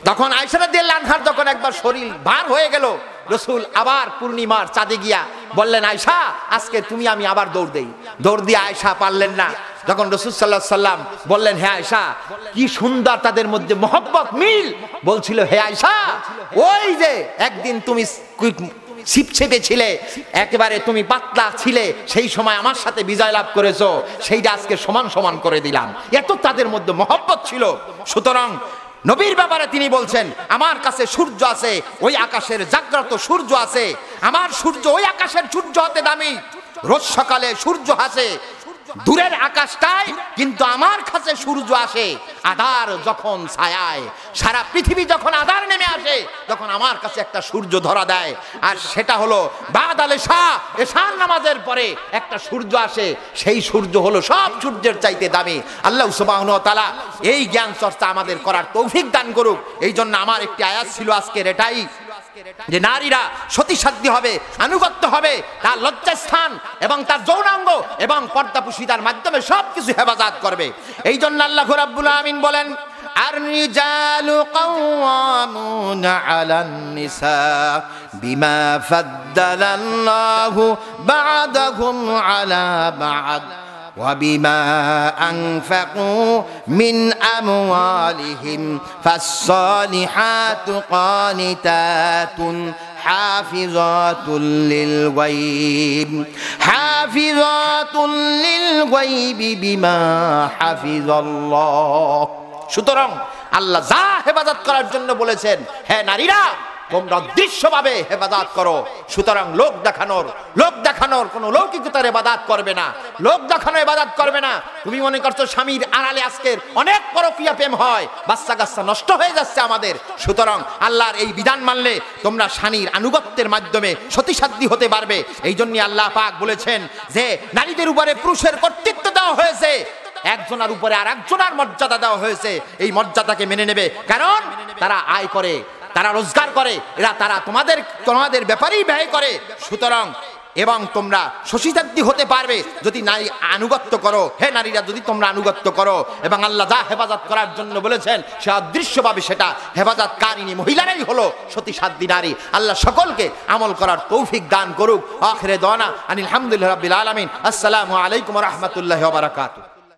তখন আয়েশা রাদিয়াল্লাহু আনহার যখন একবার শরীর ভার হয়ে গেল, রাসূল আবার পূর্ণিমার চাঁদে গিয়া বললেন, আয়েশা আজকে তুমি আমি আবার দৌড় দেই। দৌড় দিয়ে আয়েশা পারলেন না। যখন রাসূল সাল্লাল্লাহু আলাইহি সাল্লাম বললেন, হে আয়েশা, কি সুন্দর তাদের মধ্যে মহব্বত মিল। বলছিল, হে আয়েশা, ওই যে একদিন তুমি ছিপছিপে ছিলে, একেবারে তুমি পাতলা ছিলে, সেই সময় আমার সাথে বিজয় লাভ করেছো, সেইটা আজকে সমান সমান করে দিলাম। এত তাদের মধ্যে মহব্বত ছিল। সুতরাং নবীর ব্যাপারে তিনি বলছেন, আমার কাছে সূর্য আছে, ওই আকাশের জাগ্রত সূর্য আছে। আমার সূর্য ওই আকাশের সূর্য হতে দামি। রোজ সকালে সূর্য হাসে দূরের আকাশটায়, কিন্তু আমার কাছে সূর্য আসে আধার যখন ছায়ায়। সারা পৃথিবী যখন আধার নেমে আসে, তখন আমার কাছে একটা সূর্য ধরা দেয়। আর সেটা হলো বাদাল এশা, এশার নামাজের পরে একটা সূর্য আসে। সেই সূর্য হলো সব সূর্যের চাইতে দামি। আল্লাহ সুবহানাহু ওয়া তাআলা এই জ্ঞান চর্চা আমাদের করার তৌফিক দান করুক। এই জন্য আমার একটি আয়াত ছিল আজকের এটাই, যে নারীরা সতীসাধ্য হবে, আনুগত্য হবে, তার লজ্জাস্থান এবং তার যৌনাঙ্গ এবং পর্দাপুশিতার মাধ্যমে সবকিছু হেফাজত করবে। এই জন্য আল্লাহ রাব্বুল আমিন বলেন, আর-রিজালু কাওয়ামুনা আলান নিসা বিমা ফাদ্দালাল্লাহু বা'দাহুম আলা বা'দ وبما أنفقوا من أموالهم فالصالحات قانتات حافظات للغيب بما حفظ الله। সুতরাং আল্লাহ যা হেফাজত করার জন্য বলেছেন, হ্যাঁ নারীরা তোমরা দৃশ্যভাবে হেফাজত করো। সুতরাং লোক দেখানোর কোন লৌকিকতার ইবাদত করবে না, লোক দেখানো ইবাদত করবে না। তুমি মনে করছো স্বামীর আড়ালে আজকের অনেক পরকীয়া প্রেম হয়, বাচ্চা কাচ্চা নষ্ট হয়ে যাচ্ছে আমাদের। সুতরাং আল্লাহর এই বিধান মানলে তোমরা স্বামীর আনুগত্যের মাধ্যমে সতীসাধ্য হতে পারবে। এই জন্য আল্লাহ পাক বলেছেন যে নারীদের উপরে পুরুষের কর্তৃত্ব দেওয়া হয়েছে, একজনের উপরে আর একজনের মর্যাদা দেওয়া হয়েছে। এই মর্যাদাকে মেনে নেবে, কারণ তারা আয় করে, তারা রোজগার করে, তারা তোমাদের ব্যাপারেই ব্যয় করে। সুতরাং এবং তোমরা শশীসাধ্যী হতে পারবে যদি নারী আনুগত্য করো। হে নারীরা, যদি তোমরা আনুগত্য করো এবং আল্লাহ যা হেফাজত করার জন্য বলেছেন সে অদৃশ্যভাবে সেটা হেফাজতকারিনী মহিলারাই হলো সতীসাধ্যী নারী। আল্লাহ সকলকে আমল করার তৌফিক দান করুক। আখিরে দাওয়ানা আনিল হামদুলিল্লাহি রাব্বিল আলামিন। আসসালামু আলাইকুম ওয়া রাহমাতুল্লাহি ওয়া বারাকাতুহু।